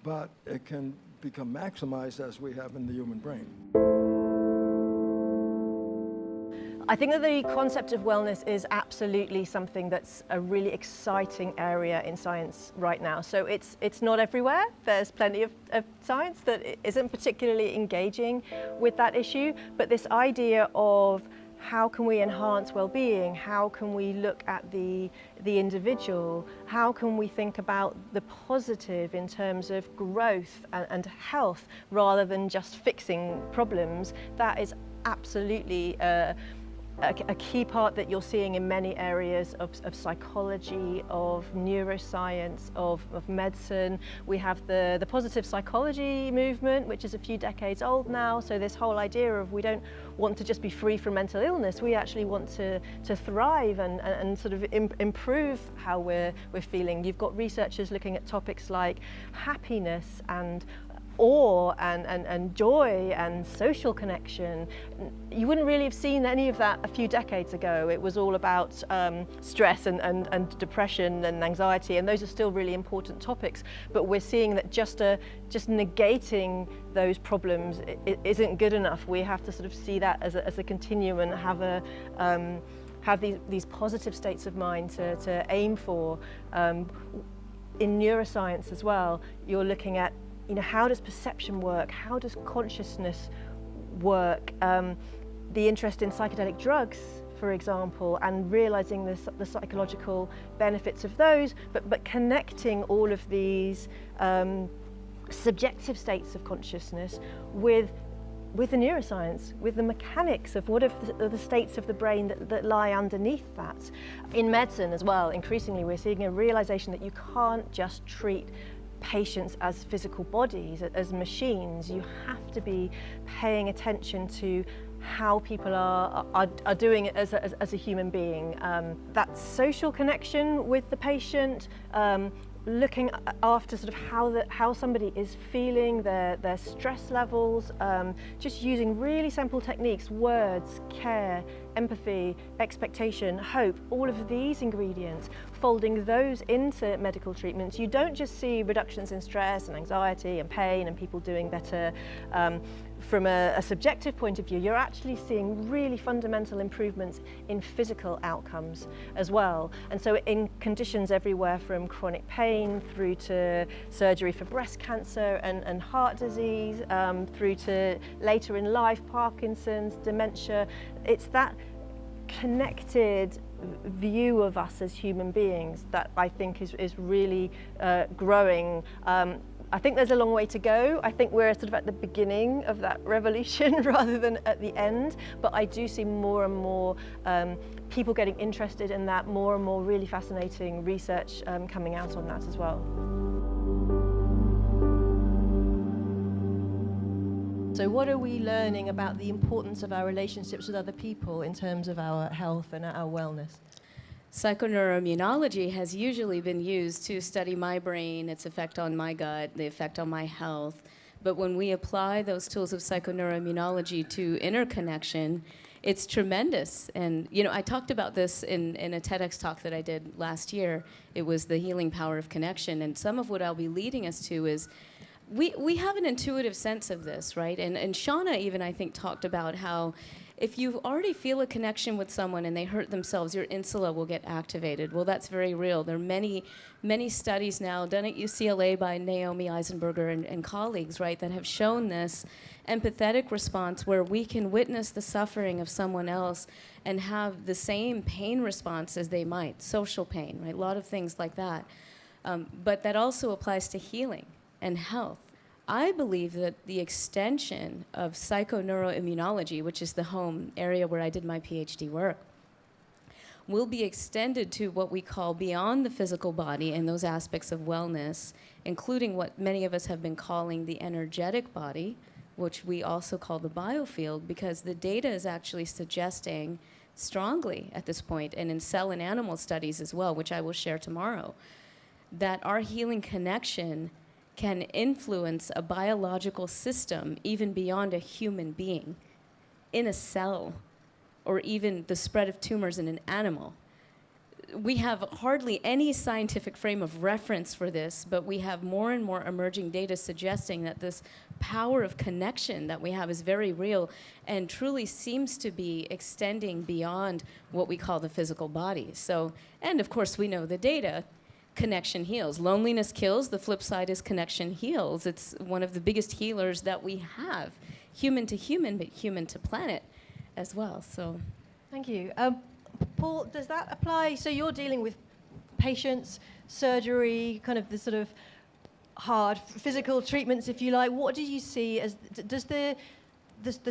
but it can become maximized as we have in the human brain. I think that the concept of wellness is absolutely something that's a really exciting area in science right now. So it's not everywhere. There's plenty of science that isn't particularly engaging with that issue, but this idea of how can we enhance well-being? How can we look at the individual? How can we think about the positive in terms of growth and health rather than just fixing problems? That is absolutely a key part that you're seeing in many areas of psychology, of neuroscience, of medicine. We have the positive psychology movement, which is a few decades old now. So this whole idea of we don't want to just be free from mental illness, we actually want to thrive and sort of improve how we're feeling. You've got researchers looking at topics like happiness and awe and joy and social connection. You wouldn't really have seen any of that a few decades ago. It was all about stress and depression and anxiety, and those are still really important topics, but we're seeing that just negating those problems isn't good enough. We have to sort of see that as a continuum and have these positive states of mind to aim for. In neuroscience as well, you're looking at, you know, how does perception work? How does consciousness work? The interest in psychedelic drugs, for example, and realizing the psychological benefits of those, but connecting all of these subjective states of consciousness with the neuroscience, with the mechanics of what are the states of the brain that lie underneath that. In medicine as well, increasingly we're seeing a realization that you can't just treat patients as physical bodies, as machines. You have to be paying attention to how people are doing it as a human being. That social connection with the patient, looking after sort of how somebody is feeling, their stress levels, just using really simple techniques, words, care, empathy, expectation, hope, all of these ingredients, folding those into medical treatments. You don't just see reductions in stress and anxiety and pain and people doing better from a subjective point of view. You're actually seeing really fundamental improvements in physical outcomes as well. And so in conditions everywhere from chronic pain through to surgery for breast cancer and heart disease, through to later in life, Parkinson's, dementia, it's that connected view of us as human beings that I think is really growing. I think there's a long way to go. I think we're sort of at the beginning of that revolution rather than at the end, but I do see more and more people getting interested in that, more and more really fascinating research coming out on that as well. So what are we learning about the importance of our relationships with other people in terms of our health and our wellness? Psychoneuroimmunology has usually been used to study my brain, its effect on my gut, the effect on my health. But when we apply those tools of psychoneuroimmunology to interconnection, it's tremendous. And, you know, I talked about this in a TEDx talk that I did last year. It was the healing power of connection. And some of what I'll be leading us to is we have an intuitive sense of this, right? And Shauna even, I think, talked about how if you already feel a connection with someone and they hurt themselves, your insula will get activated. Well, that's very real. There are many, many studies now done at UCLA by Naomi Eisenberger and colleagues, right, that have shown this empathetic response where we can witness the suffering of someone else and have the same pain response as they might, social pain, right, a lot of things like that. But that also applies to healing and health. I believe that the extension of psychoneuroimmunology, which is the home area where I did my PhD work, will be extended to what we call beyond the physical body and those aspects of wellness, including what many of us have been calling the energetic body, which we also call the biofield, because the data is actually suggesting strongly at this point, and in cell and animal studies as well, which I will share tomorrow, that our healing connection can influence a biological system even beyond a human being, in a cell, or even the spread of tumors in an animal. We have hardly any scientific frame of reference for this, but we have more and more emerging data suggesting that this power of connection that we have is very real and truly seems to be extending beyond what we call the physical body. So, and of course we know the data, connection heals. Loneliness kills, the flip side is connection heals. It's one of the biggest healers that we have, human to human, but human to planet as well, so. Thank you. Paul, does that apply? So you're dealing with patients, surgery, kind of the sort of hard physical treatments, if you like. What do you see as, does the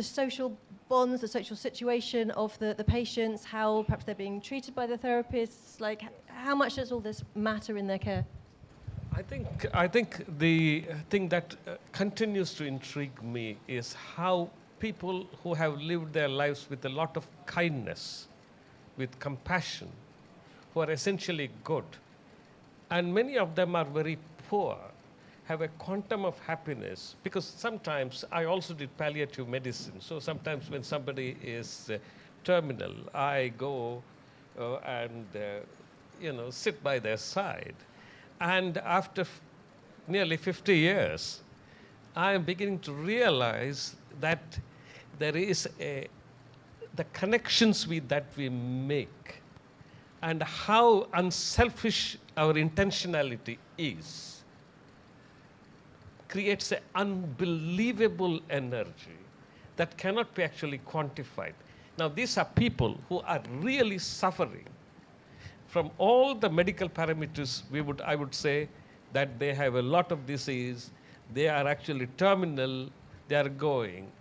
social bonds, the social situation of the patients, how perhaps they're being treated by the therapists, like how much does all this matter in their care? I think the thing that continues to intrigue me is how people who have lived their lives with a lot of kindness, with compassion, who are essentially good, and many of them are very poor, have a quantum of happiness, because sometimes I also did palliative medicine, so sometimes when somebody is terminal, I go and sit by their side. And after nearly 50 years, I am beginning to realize that there is the connections that we make and how unselfish our intentionality is creates an unbelievable energy that cannot be actually quantified. Now, these are people who are really suffering from all the medical parameters. I would say that they have a lot of disease, they are actually terminal, they are going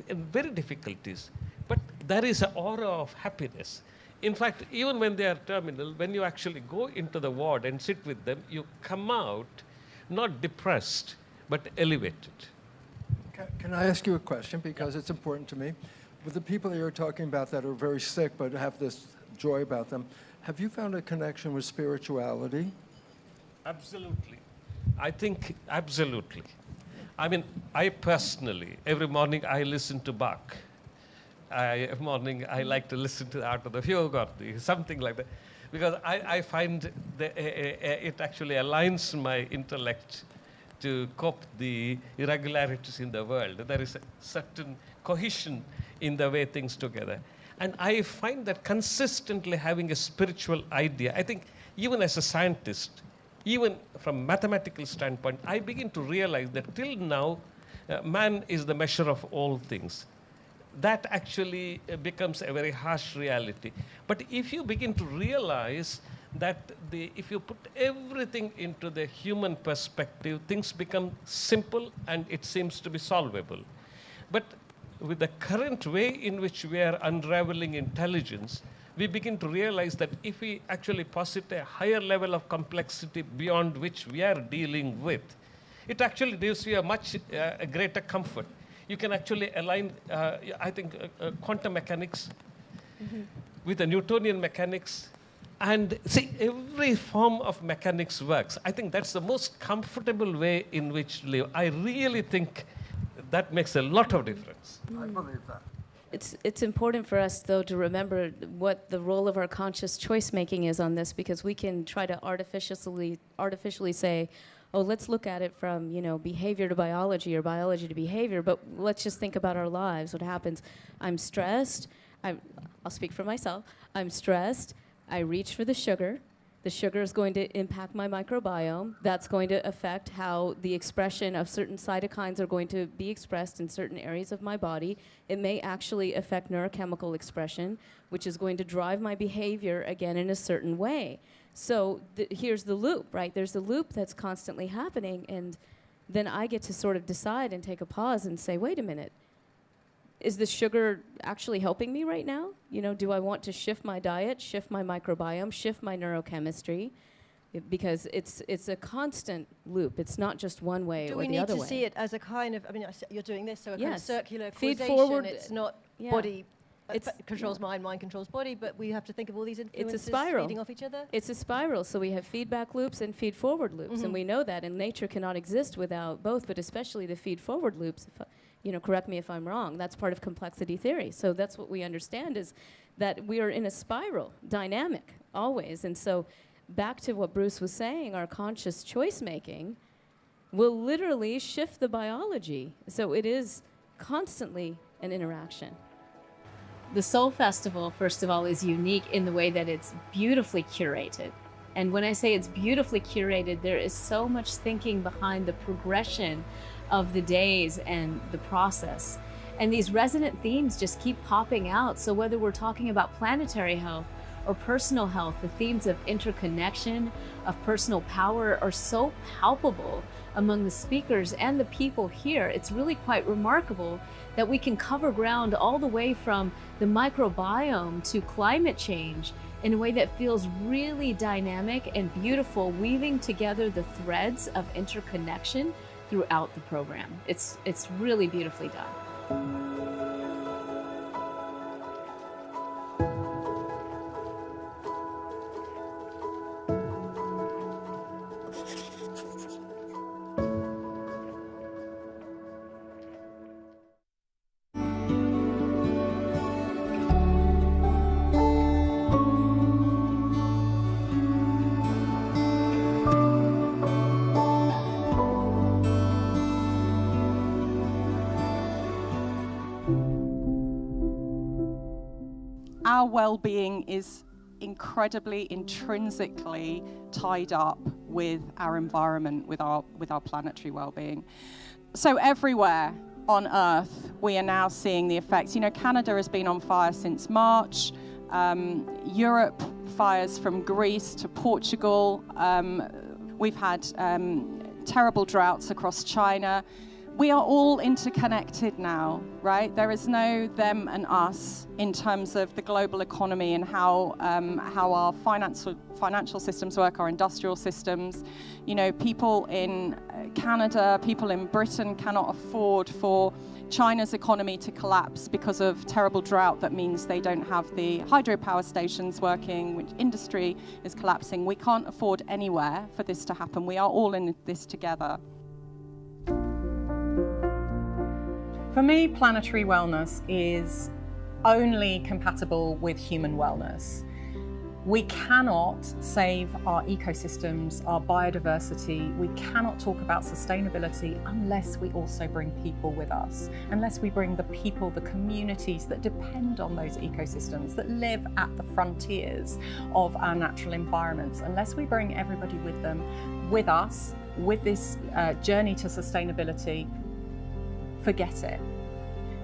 in very difficulties. But there is an aura of happiness. In fact, even when they are terminal, when you actually go into the ward and sit with them, you come out not depressed, but elevated. Can I ask you a question, because it's important to me? With the people that you're talking about that are very sick but have this joy about them, have you found a connection with spirituality? Absolutely. I think absolutely. I mean, I personally, every morning I listen to Bach. Every morning I like to listen to the Art of the Fugue, something like that, because I find it actually aligns my intellect to cope the irregularities in the world. There is a certain cohesion in the way things together. And I find that consistently having a spiritual idea, I think even as a scientist, even from mathematical standpoint, I begin to realize that till now, man is the measure of all things. That actually becomes a very harsh reality. But if you begin to realize that if you put everything into the human perspective, things become simple and it seems to be solvable. But with the current way in which we are unraveling intelligence, we begin to realize that if we actually posit a higher level of complexity beyond which we are dealing with, it actually gives you a much greater comfort. You can actually align, I think, quantum mechanics with the Newtonian mechanics. And see, every form of mechanics works. I think that's the most comfortable way in which to live. I really think that makes a lot of difference. I believe that. It's important for us, though, to remember what the role of our conscious choice making is on this, because we can try to artificially say, oh, let's look at it from, behavior to biology or biology to behavior, but let's just think about our lives. What happens? I'm stressed. I'll speak for myself. I'm stressed. I reach for the sugar. The sugar is going to impact my microbiome. That's going to affect how the expression of certain cytokines are going to be expressed in certain areas of my body. It may actually affect neurochemical expression, which is going to drive my behavior again in a certain way. So here's the loop, right? There's a loop that's constantly happening, and then I get to sort of decide and take a pause and say, wait a minute, is the sugar actually helping me right now? You know, do I want to shift my diet, shift my microbiome, shift my neurochemistry? Because it's a constant loop. It's not just one way or the other way. Do we need to see it as a kind of, I mean, you're doing this, so a kind of circular Feed causation. forward. It's not Yeah. body, It's controls mind, mind controls body, but we have to think of all these influences it's a spiral. feeding off each other. It's a spiral. So we have feedback loops and feed forward loops, and we know that, and nature cannot exist without both, but especially the feed forward loops. If you know, correct me if I'm wrong. That's part of complexity theory. So that's what we understand, is that we are in a spiral dynamic always. And so back to what Bruce was saying, our conscious choice making will literally shift the biology. So it is constantly an interaction. The Soul Festival, first of all, is unique in the way that it's beautifully curated. And when I say it's beautifully curated, there is so much thinking behind the progression of the days and the process. And these resonant themes just keep popping out. So whether we're talking about planetary health or personal health, the themes of interconnection, of personal power are so palpable among the speakers and the people here. It's really quite remarkable that we can cover ground all the way from the microbiome to climate change in a way that feels really dynamic and beautiful, weaving together the threads of interconnection throughout the program. It's really beautifully done. Our well-being is incredibly intrinsically tied up with our environment, with our planetary well-being. So everywhere on Earth, we are now seeing the effects. You know, Canada has been on fire since March. Europe, fires from Greece to Portugal. We've had terrible droughts across China. We are all interconnected now, right? There is no them and us in terms of the global economy and how our financial systems work, our industrial systems. You know, people in Canada, people in Britain cannot afford for China's economy to collapse because of terrible drought. That means they don't have the hydropower stations working, which industry is collapsing. We can't afford anywhere for this to happen. We are all in this together. For me, planetary wellness is only compatible with human wellness. We cannot save our ecosystems, our biodiversity. We cannot talk about sustainability unless we also bring people with us, unless we bring the people, the communities that depend on those ecosystems, that live at the frontiers of our natural environments, unless we bring everybody with them, with us, with this journey to sustainability. Forget it.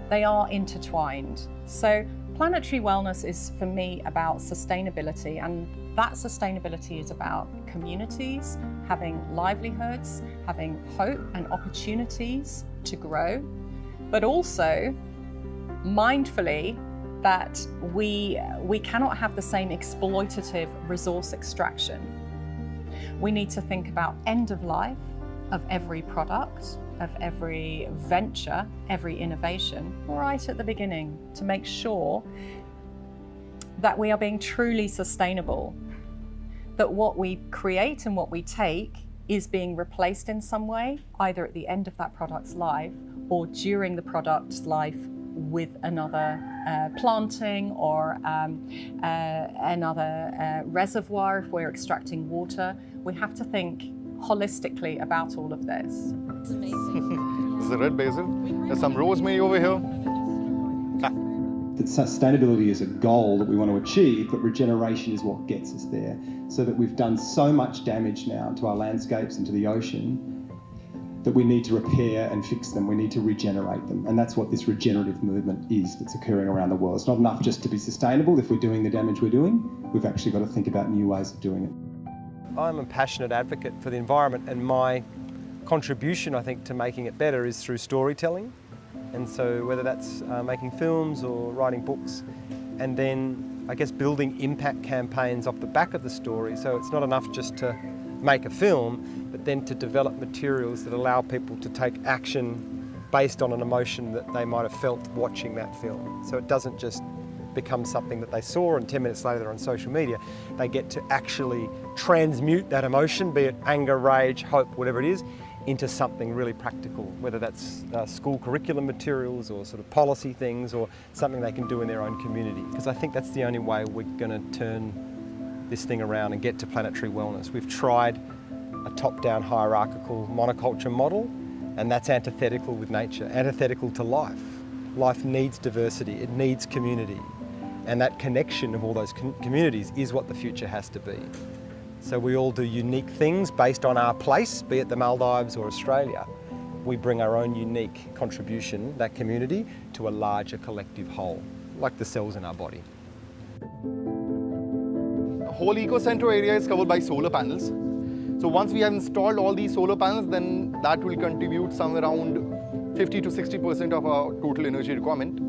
They are intertwined. So planetary wellness is, for me, about sustainability, and that sustainability is about communities having livelihoods, having hope and opportunities to grow, but also mindfully that we cannot have the same exploitative resource extraction. We need to think about end of life of every product, of every venture, every innovation, right at the beginning, to make sure that we are being truly sustainable, that what we create and what we take is being replaced in some way, either at the end of that product's life or during the product's life with another planting or another reservoir if we're extracting water. We have to think holistically about all of this. This is the red basil. There's some rosemary over here. That sustainability is a goal that we want to achieve, but regeneration is what gets us there. So that we've done so much damage now to our landscapes and to the ocean that we need to repair and fix them. We need to regenerate them. And that's what this regenerative movement is that's occurring around the world. It's not enough just to be sustainable. If we're doing the damage we're doing, we've actually got to think about new ways of doing it. I'm a passionate advocate for the environment, and my contribution, I think, to making it better is through storytelling. And so whether that's making films or writing books, and then I guess building impact campaigns off the back of the story. So it's not enough just to make a film, but then to develop materials that allow people to take action based on an emotion that they might have felt watching that film. So it doesn't just become something that they saw and 10 minutes later they're on social media. They get to actually transmute that emotion, be it anger, rage, hope, whatever it is, into something really practical, whether that's school curriculum materials or sort of policy things or something they can do in their own community. Because I think that's the only way we're going to turn this thing around and get to planetary wellness. We've tried a top-down hierarchical monoculture model, and that's antithetical with nature, antithetical to life. Life needs diversity, it needs community, and that connection of all those communities is what the future has to be. So we all do unique things based on our place, be it the Maldives or Australia. We bring our own unique contribution, that community, to a larger collective whole, like the cells in our body. The whole eco-center area is covered by solar panels. So once we have installed all these solar panels, then that will contribute somewhere around 50 to 60% of our total energy requirement.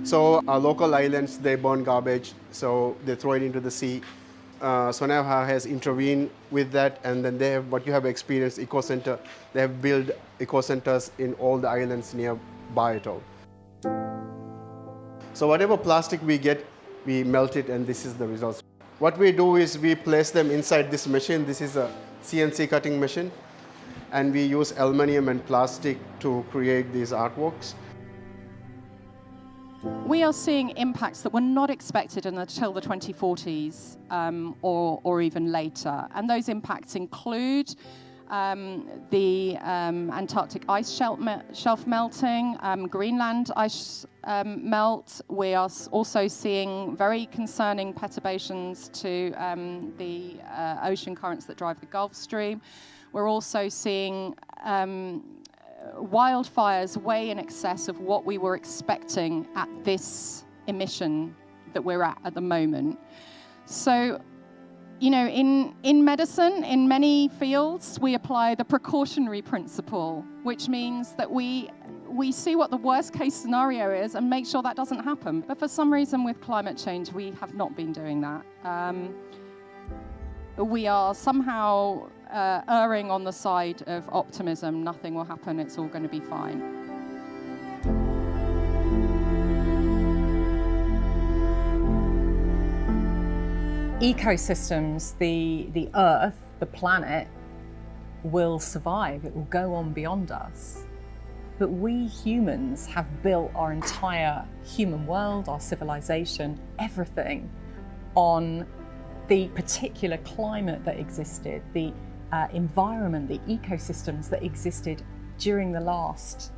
So our local islands, they burn garbage, so they throw it into the sea. Soneva has intervened with that, and then they have, what you have experienced, eco-center, they have built eco-centers in all the islands nearby at all. So whatever plastic we get, we melt it, and this is the results. What we do is we place them inside this machine. This is a CNC cutting machine, and we use aluminum and plastic to create these artworks. We are seeing impacts that were not expected until the 2040s or even later. And those impacts include the Antarctic ice shelf melting, Greenland ice melt. We are also seeing very concerning perturbations to the ocean currents that drive the Gulf Stream. We're also seeing wildfires way in excess of what we were expecting at this emission that we're at the moment. So, you know, in medicine, in many fields, we apply the precautionary principle, which means that we see what the worst case scenario is and make sure that doesn't happen. But for some reason with climate change, we have not been doing that. We are somehow erring on the side of optimism. Nothing will happen, it's all going to be fine. Ecosystems, the Earth, the planet, will survive. It will go on beyond us. But we humans have built our entire human world, our civilization, everything on the particular climate that existed, the environment, the ecosystems that existed during the last,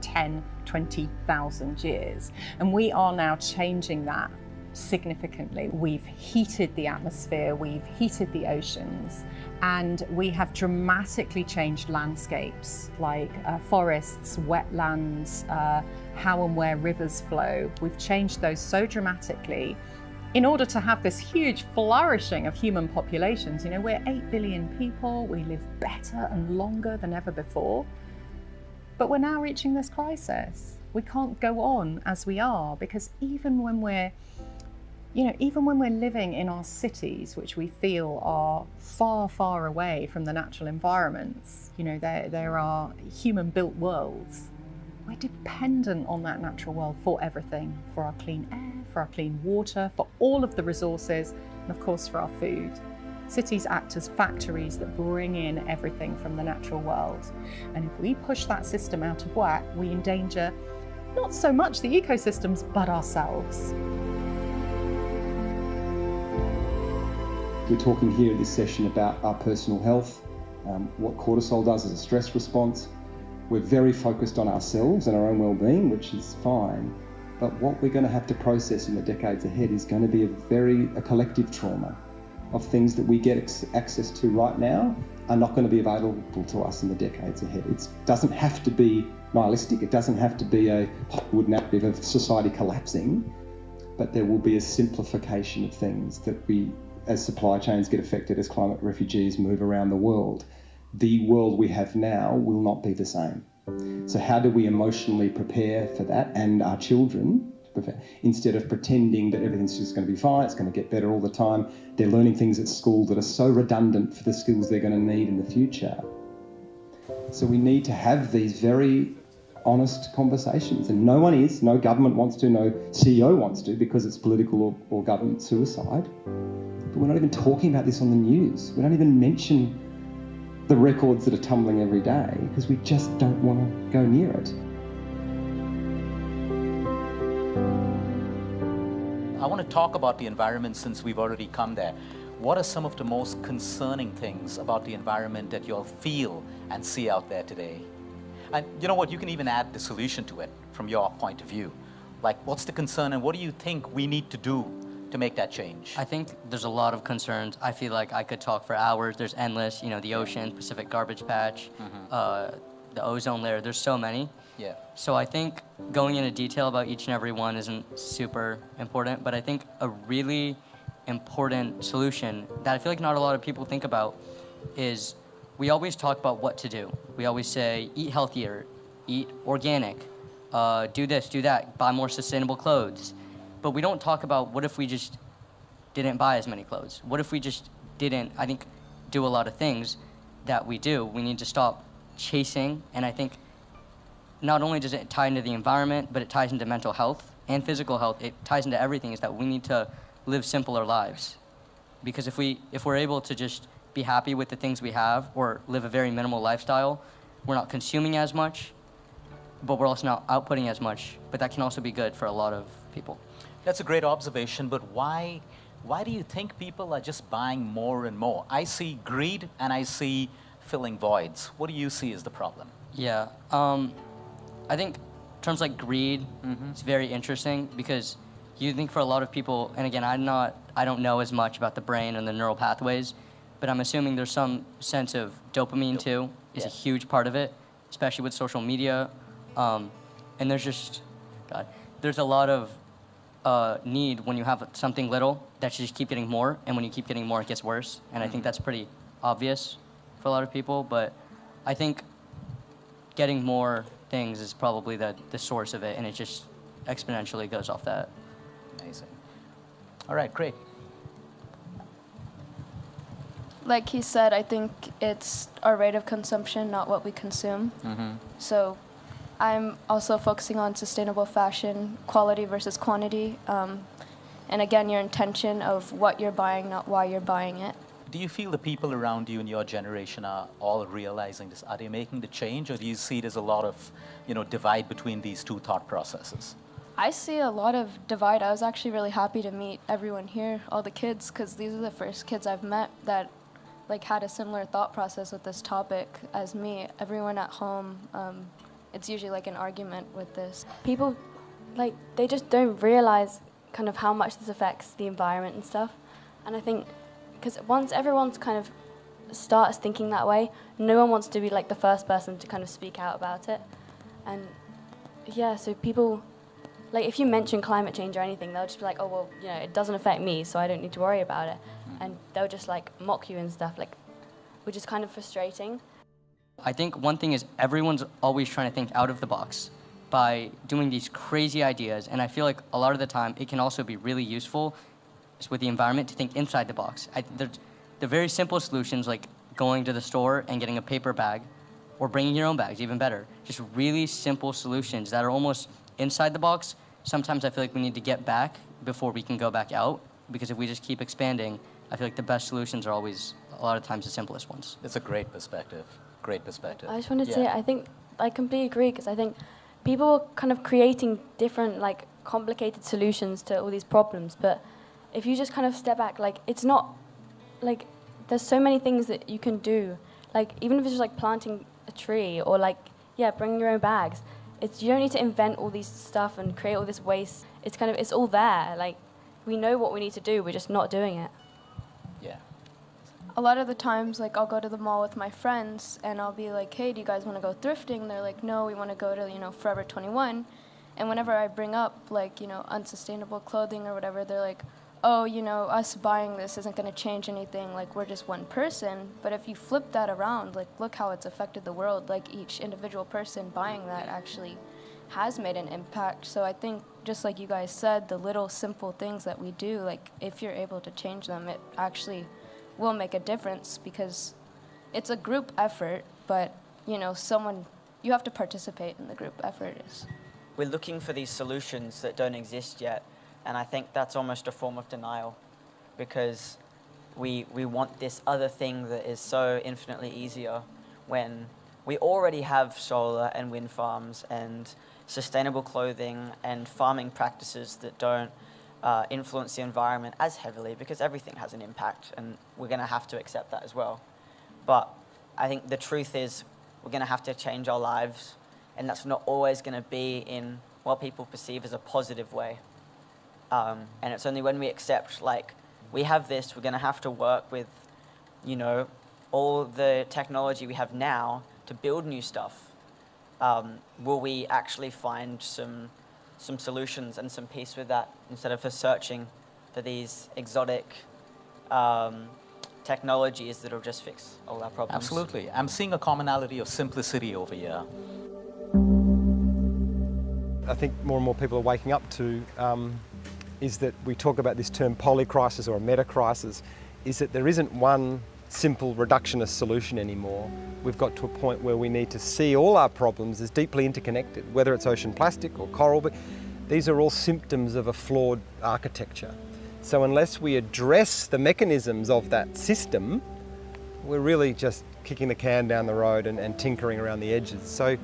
10, 20,000 years. And we are now changing that significantly. We've heated the atmosphere, we've heated the oceans, and we have dramatically changed landscapes like forests, wetlands, how and where rivers flow. We've changed those so dramatically in order to have this huge flourishing of human populations. We're 8 billion people, we live better and longer than ever before, but we're now reaching this crisis. We can't go on as we are, because even when we're living in our cities, which we feel are far, far away from the natural environments, there are human-built worlds. We're dependent on that natural world for everything, for our clean air, for our clean water, for all of the resources, and of course for our food. Cities act as factories that bring in everything from the natural world. And if we push that system out of whack, we endanger not so much the ecosystems, but ourselves. We're talking here in this session about our personal health, what cortisol does as a stress response. We're very focused on ourselves and our own well-being, which is fine, but what we're going to have to process in the decades ahead is going to be a collective trauma of things that we get access to right now are not going to be available to us in the decades ahead. It doesn't have to be nihilistic, it doesn't have to be a Hollywood narrative of society collapsing, but there will be a simplification of things that we as supply chains get affected, as climate refugees move around the world, the world we have now will not be the same. So how do we emotionally prepare for that, and our children prepare, instead of pretending that everything's just going to be fine, it's going to get better all the time. They're learning things at school that are so redundant for the skills they're going to need in the future. So we need to have these very honest conversations, and no government wants to, no CEO wants to, because it's political or government suicide. But we're not even talking about this on the news. We don't even mention the records that are tumbling every day because we just don't want to go near it. I want to talk about the environment since we've already come there. What are some of the most concerning things about the environment that you all feel and see out there today? And you know what, you can even add the solution to it from your point of view. Like, what's the concern and what do you think we need to do to make that change? I think there's a lot of concerns. I feel like I could talk for hours. There's endless, the ocean, Pacific garbage patch, the ozone layer, there's so many. Yeah. So I think going into detail about each and every one isn't super important, but I think a really important solution that I feel like not a lot of people think about is we always talk about what to do. We always say, eat healthier, eat organic, do this, do that, buy more sustainable clothes. But we don't talk about what if we just didn't buy as many clothes? What if we just didn't, I think, do a lot of things that we do? We need to stop chasing, and I think not only does it tie into the environment, but it ties into mental health and physical health. It ties into everything, is that we need to live simpler lives. Because if we're able to just be happy with the things we have or live a very minimal lifestyle, we're not consuming as much, but we're also not outputting as much. But that can also be good for a lot of people. That's a great observation, but why do you think people are just buying more and more? I see greed and I see filling voids. What do you see as the problem? Yeah, I think terms like greed, it's very interesting because you think for a lot of people, and again, I don't know as much about the brain and the neural pathways, but I'm assuming there's some sense of dopamine too, is a huge part of it, especially with social media. And there's a lot of need when you have something little that you just keep getting more, and when you keep getting more, it gets worse. And I think that's pretty obvious for a lot of people, but I think getting more things is probably the source of it, and it just exponentially goes off that. Amazing. All right, great. Like he said, I think it's our rate of consumption, not what we consume. So I'm also focusing on sustainable fashion, quality versus quantity. And again, your intention of what you're buying, not why you're buying it. Do you feel the people around you in your generation are all realizing this? Are they making the change, or do you see there's a lot of, divide between these two thought processes? I see a lot of divide. I was actually really happy to meet everyone here, all the kids, because these are the first kids I've met that had a similar thought process with this topic as me. Everyone at home, it's usually like an argument with this. People, they just don't realize kind of how much this affects the environment and stuff. And I think, because once everyone's kind of starts thinking that way, no one wants to be the first person to kind of speak out about it. And yeah, so people, if you mention climate change or anything, they'll just be like, oh, well, it doesn't affect me, so I don't need to worry about it. And they'll just mock you and stuff, which is kind of frustrating. I think one thing is everyone's always trying to think out of the box by doing these crazy ideas, and I feel like a lot of the time it can also be really useful with the environment to think inside the box. The very simple solutions, like going to the store and getting a paper bag, or bringing your own bags, even better. Just really simple solutions that are almost inside the box. Sometimes I feel like we need to get back before we can go back out, because if we just keep expanding, I feel like the best solutions are always, a lot of times, the simplest ones. It's a great perspective. Great perspective. I just wanted to say, I think I completely agree, because I think people are kind of creating different, complicated solutions to all these problems. But if you just kind of step back, it's not, there's so many things that you can do. Even if it's just planting a tree, or bringing your own bags. You don't need to invent all these stuff and create all this waste. It's all there. We know what we need to do, we're just not doing it. Yeah. A lot of the times, I'll go to the mall with my friends, and I'll be like, hey, do you guys want to go thrifting? They're like, no, we want to go to, Forever 21. And whenever I bring up, unsustainable clothing or whatever, they're like, oh, you know, us buying this isn't going to change anything, like we're just one person. But if you flip that around, like look how it's affected the world, like each individual person buying that actually has made an impact. So I think, just like you guys said, the little simple things that we do, like if you're able to change them, it actually will make a difference, because it's a group effort, but you know, you have to participate in the group effort. We're looking for these solutions that don't exist yet, and I think that's almost a form of denial, because we want this other thing that is so infinitely easier when we already have solar and wind farms and sustainable clothing and farming practices that don't influence the environment as heavily, because everything has an impact and we're going to have to accept that as well. But I think the truth is we're going to have to change our lives, and that's not always going to be in what people perceive as a positive way. And it's only when we accept, like, we have this, we're going to have to work with, you know, all the technology we have now to build new stuff. Will we actually find some solutions and some peace with that, instead of just searching for these exotic technologies that will just fix all our problems? Absolutely. I'm seeing a commonality of simplicity over here. I think more and more people are waking up to is that we talk about this term polycrisis or a meta-crisis, is that there isn't one simple reductionist solution anymore. We've got to a point where we need to see all our problems as deeply interconnected, whether it's ocean plastic or coral, but these are all symptoms of a flawed architecture. So unless we address the mechanisms of that system, we're really just kicking the can down the road and tinkering around the edges. So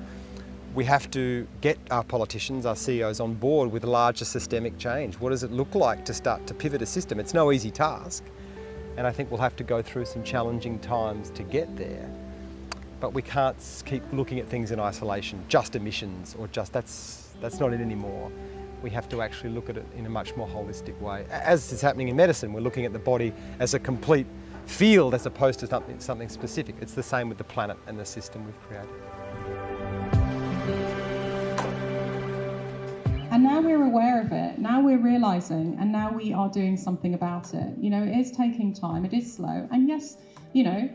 we have to get our politicians, our CEOs on board with larger systemic change. What does it look like to start to pivot a system? It's no easy task, and I think we'll have to go through some challenging times to get there. But we can't keep looking at things in isolation, just emissions, or just that's not it anymore. We have to actually look at it in a much more holistic way. As is happening in medicine, we're looking at the body as a complete field as opposed to something specific. It's the same with the planet and the system we've created. And now we're aware of it, now we're realising, and now we are doing something about it. You know, it is taking time, it is slow, and yes, you know,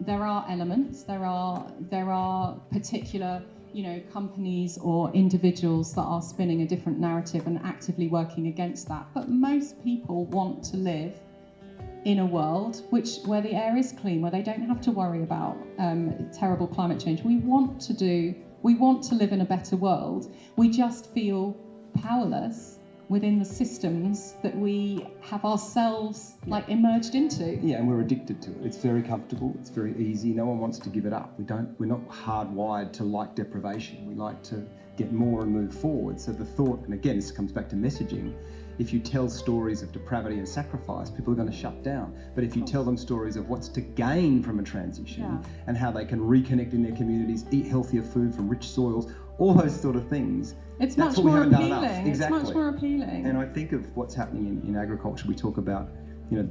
there are elements, there are particular, you know, companies or individuals that are spinning a different narrative and actively working against that. But most people want to live in a world where the air is clean, where they don't have to worry about terrible climate change. We want to live in a better world. We just feel powerless within the systems that we have ourselves like emerged into. Yeah, and we're addicted to it. It's very comfortable, it's very easy. No one wants to give it up. We're not hardwired to like deprivation. We like to get more and move forward. So the thought, and again, this comes back to messaging, if you tell stories of depravity and sacrifice, people are going to shut down. But if you tell them stories of what's to gain from a transition and how they can reconnect in their communities, eat healthier food from rich soils, all those sort of things, it's that's much what we more haven't done appealing. enough. Exactly. It's much more appealing. And I think of what's happening in agriculture. We talk about, you know,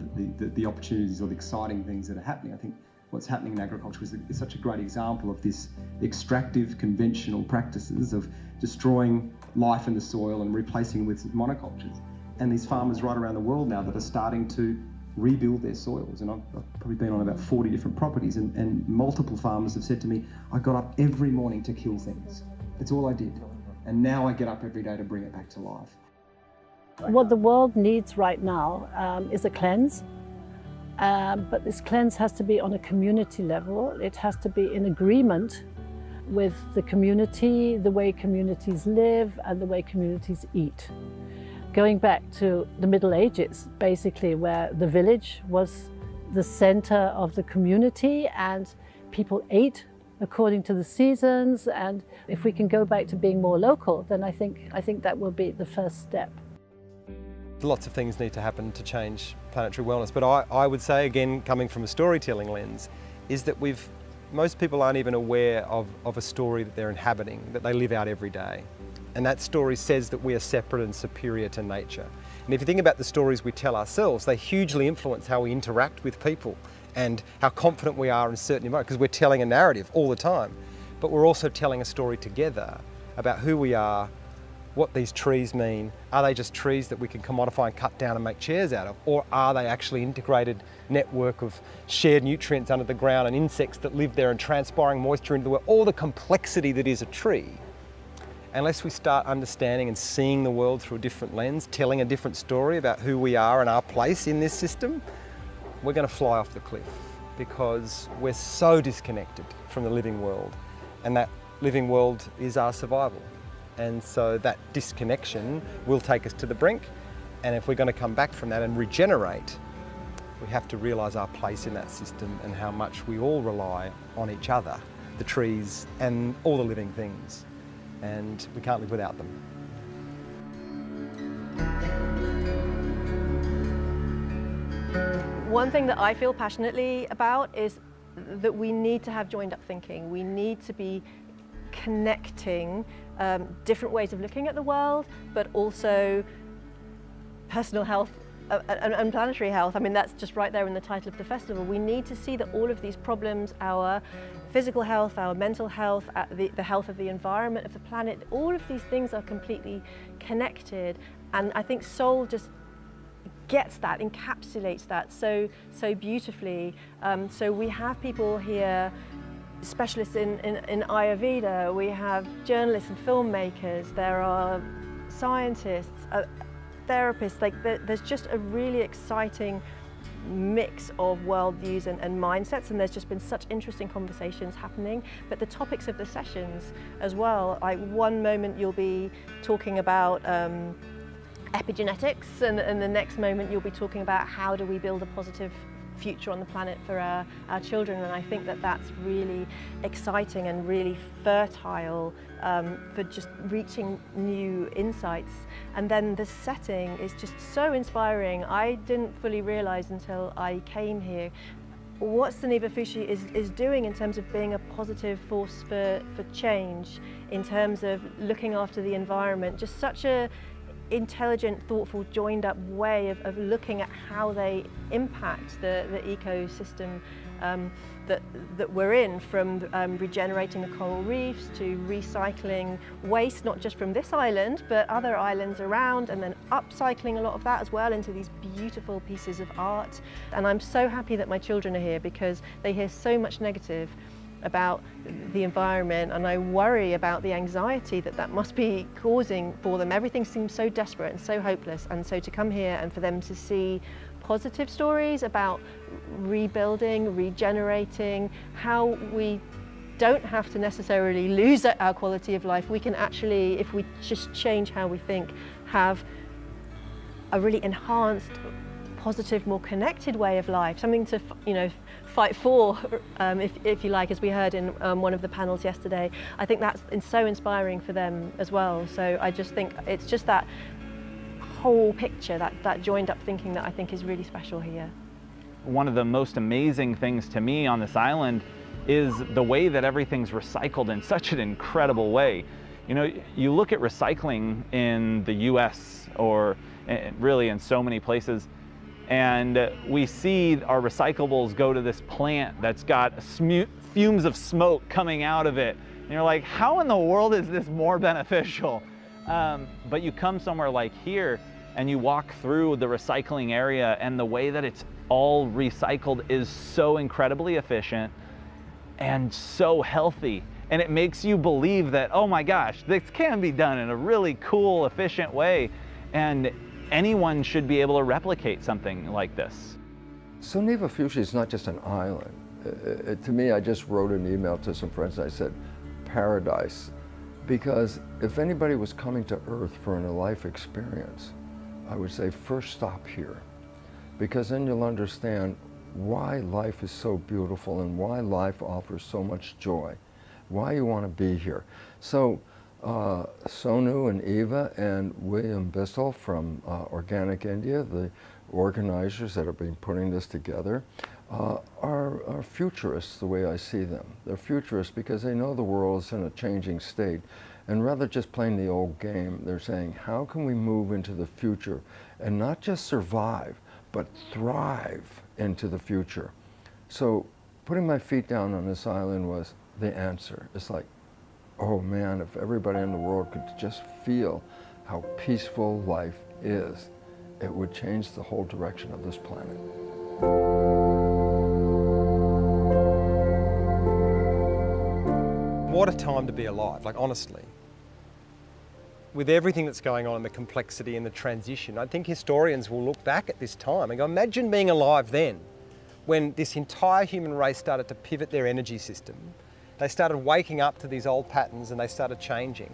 the opportunities or the exciting things that are happening. I think what's happening in agriculture is such a great example of this extractive, conventional practices of destroying life in the soil and replacing it with monocultures. And these farmers right around the world now that are starting to rebuild their soils. And I've probably been on about 40 different properties, and multiple farmers have said to me, I got up every morning to kill things. That's all I did. And now I get up every day to bring it back to life. What the world needs right now is a cleanse. But this cleanse has to be on a community level. It has to be in agreement with the community, the way communities live, and the way communities eat. Going back to the Middle Ages, basically, where the village was the center of the community and people ate according to the seasons. And if we can go back to being more local, then I think that will be the first step. Lots of things need to happen to change planetary wellness, but I would say, again, coming from a storytelling lens, is that most people aren't even aware of a story that they're inhabiting, that they live out every day. And that story says that we are separate and superior to nature. And if you think about the stories we tell ourselves, they hugely influence how we interact with people and how confident we are in certain environments, because we're telling a narrative all the time. But we're also telling a story together about who we are, what these trees mean. Are they just trees that we can commodify and cut down and make chairs out of? Or are they actually integrated network of shared nutrients under the ground and insects that live there and transpiring moisture into the world? All the complexity that is a tree. Unless we start understanding and seeing the world through a different lens, telling a different story about who we are and our place in this system, we're going to fly off the cliff, because we're so disconnected from the living world, and that living world is our survival. And so that disconnection will take us to the brink, and if we're going to come back from that and regenerate, we have to realise our place in that system and how much we all rely on each other, the trees and all the living things, and we can't live without them. One thing that I feel passionately about is that we need to have joined up thinking. We need to be connecting different ways of looking at the world, but also personal health and planetary health. I mean, that's just right there in the title of the festival. We need to see that all of these problems, our physical health, our mental health, the health of the environment, of the planet, all of these things are completely connected. And I think Soul just gets that, encapsulates that so beautifully. So we have people here, specialists in Ayurveda, we have journalists and filmmakers, there are scientists, therapists, like there's just a really exciting mix of worldviews and mindsets, and there's just been such interesting conversations happening. But the topics of the sessions as well, like one moment you'll be talking about epigenetics, and the next moment you'll be talking about how do we build a positive future on the planet for our children. And I think that that's really exciting and really fertile for just reaching new insights. And then the setting is just so inspiring. I didn't fully realize until I came here what Soneva Fushi is doing in terms of being a positive force for change, in terms of looking after the environment. Just such a intelligent, thoughtful, joined up way of looking at how they impact the ecosystem that we're in, from regenerating the coral reefs to recycling waste, not just from this island, but other islands around, and then upcycling a lot of that as well into these beautiful pieces of art. And I'm so happy that my children are here, because they hear so much negative about the environment, and I worry about the anxiety that must be causing for them. Everything seems so desperate and so hopeless, and so to come here and for them to see positive stories about rebuilding, regenerating, how we don't have to necessarily lose our quality of life. We can actually, if we just change how we think, have a really enhanced, positive, more connected way of life, something to, fight for, if you like, as we heard in one of the panels yesterday. I think that's so inspiring for them as well. So I just think it's just that whole picture, that joined up thinking, that I think is really special here. One of the most amazing things to me on this island is the way that everything's recycled in such an incredible way. You look at recycling in the US, or really in so many places, and we see our recyclables go to this plant that's got fumes of smoke coming out of it. And you're like, how in the world is this more beneficial? But you come somewhere like here and you walk through the recycling area, and the way that it's all recycled is so incredibly efficient and so healthy. And it makes you believe that, oh my gosh, this can be done in a really cool, efficient way. And anyone should be able to replicate something like this. Soneva Fushi is not just an island. To me, I just wrote an email to some friends. I said, paradise. Because if anybody was coming to Earth for a life experience, I would say first stop here. Because then you'll understand why life is so beautiful and why life offers so much joy, why you want to be here. So Sonu and Eva and William Bissell from Organic India, the organizers that have been putting this together, are futurists the way I see them. They're futurists because they know the world is in a changing state. And rather just playing the old game, they're saying, how can we move into the future and not just survive, but thrive into the future? So putting my feet down on this island was the answer. It's like, oh man, if everybody in the world could just feel how peaceful life is, it would change the whole direction of this planet. What a time to be alive, like honestly. With everything that's going on and the complexity and the transition, I think historians will look back at this time and go, imagine being alive then, when this entire human race started to pivot their energy system. They started waking up to these old patterns and they started changing.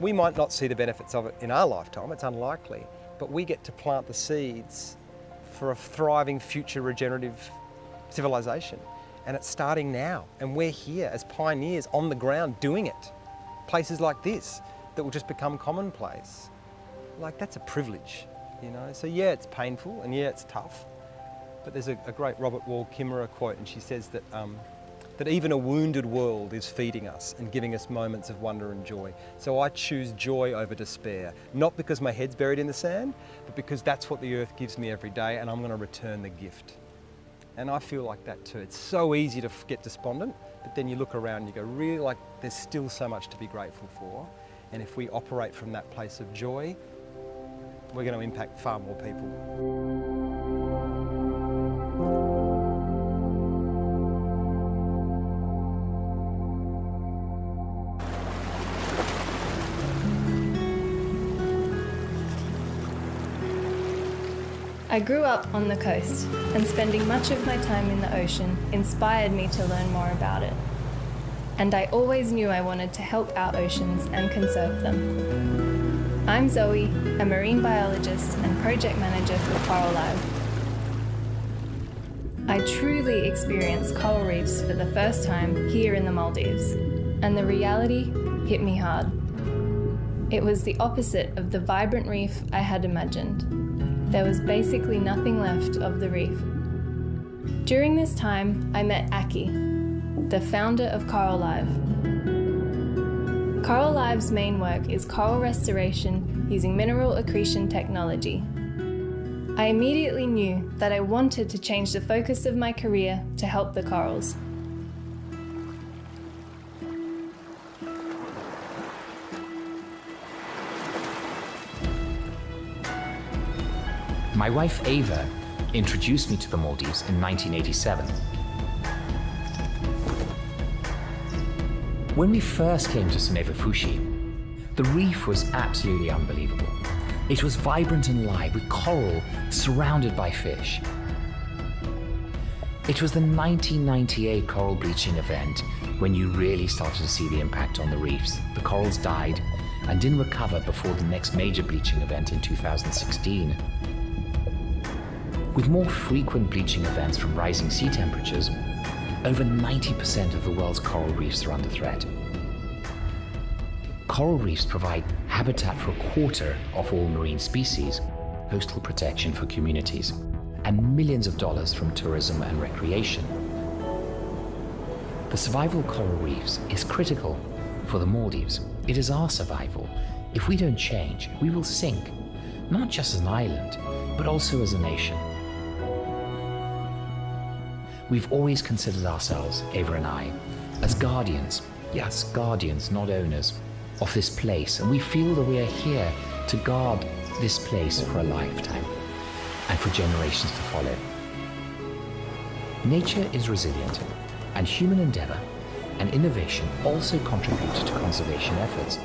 We might not see the benefits of it in our lifetime, it's unlikely, but we get to plant the seeds for a thriving future regenerative civilization. And it's starting now, and we're here as pioneers on the ground doing it. Places like this that will just become commonplace. Like, that's a privilege, you know? So yeah, it's painful and yeah, it's tough, but there's a great Robert Wall Kimmerer quote, and she says that that even a wounded world is feeding us and giving us moments of wonder and joy. So I choose joy over despair, not because my head's buried in the sand, but because that's what the earth gives me every day, and I'm going to return the gift. And I feel like that too. It's so easy to get despondent, but then you look around and you go, really, like, there's still so much to be grateful for. And if we operate from that place of joy, we're going to impact far more people. I grew up on the coast, and spending much of my time in the ocean inspired me to learn more about it. And I always knew I wanted to help our oceans and conserve them. I'm Zoe, a marine biologist and project manager for Coral Live. I truly experienced coral reefs for the first time here in the Maldives, and the reality hit me hard. It was the opposite of the vibrant reef I had imagined. There was basically nothing left of the reef. During this time, I met Aki, the founder of Coral Live. Coral Live's main work is coral restoration using mineral accretion technology. I immediately knew that I wanted to change the focus of my career to help the corals. My wife Ava introduced me to the Maldives in 1987. When we first came to Soneva Fushi, the reef was absolutely unbelievable. It was vibrant and live with coral surrounded by fish. It was the 1998 coral bleaching event when you really started to see the impact on the reefs. The corals died and didn't recover before the next major bleaching event in 2016. With more frequent bleaching events from rising sea temperatures, over 90% of the world's coral reefs are under threat. Coral reefs provide habitat for a quarter of all marine species, coastal protection for communities, and millions of dollars from tourism and recreation. The survival of coral reefs is critical for the Maldives. It is our survival. If we don't change, we will sink, not just as an island, but also as a nation. We've always considered ourselves, Ava and I, as guardians, yes, guardians, not owners, of this place, and we feel that we are here to guard this place for a lifetime and for generations to follow. Nature is resilient, and human endeavor and innovation also contribute to conservation efforts.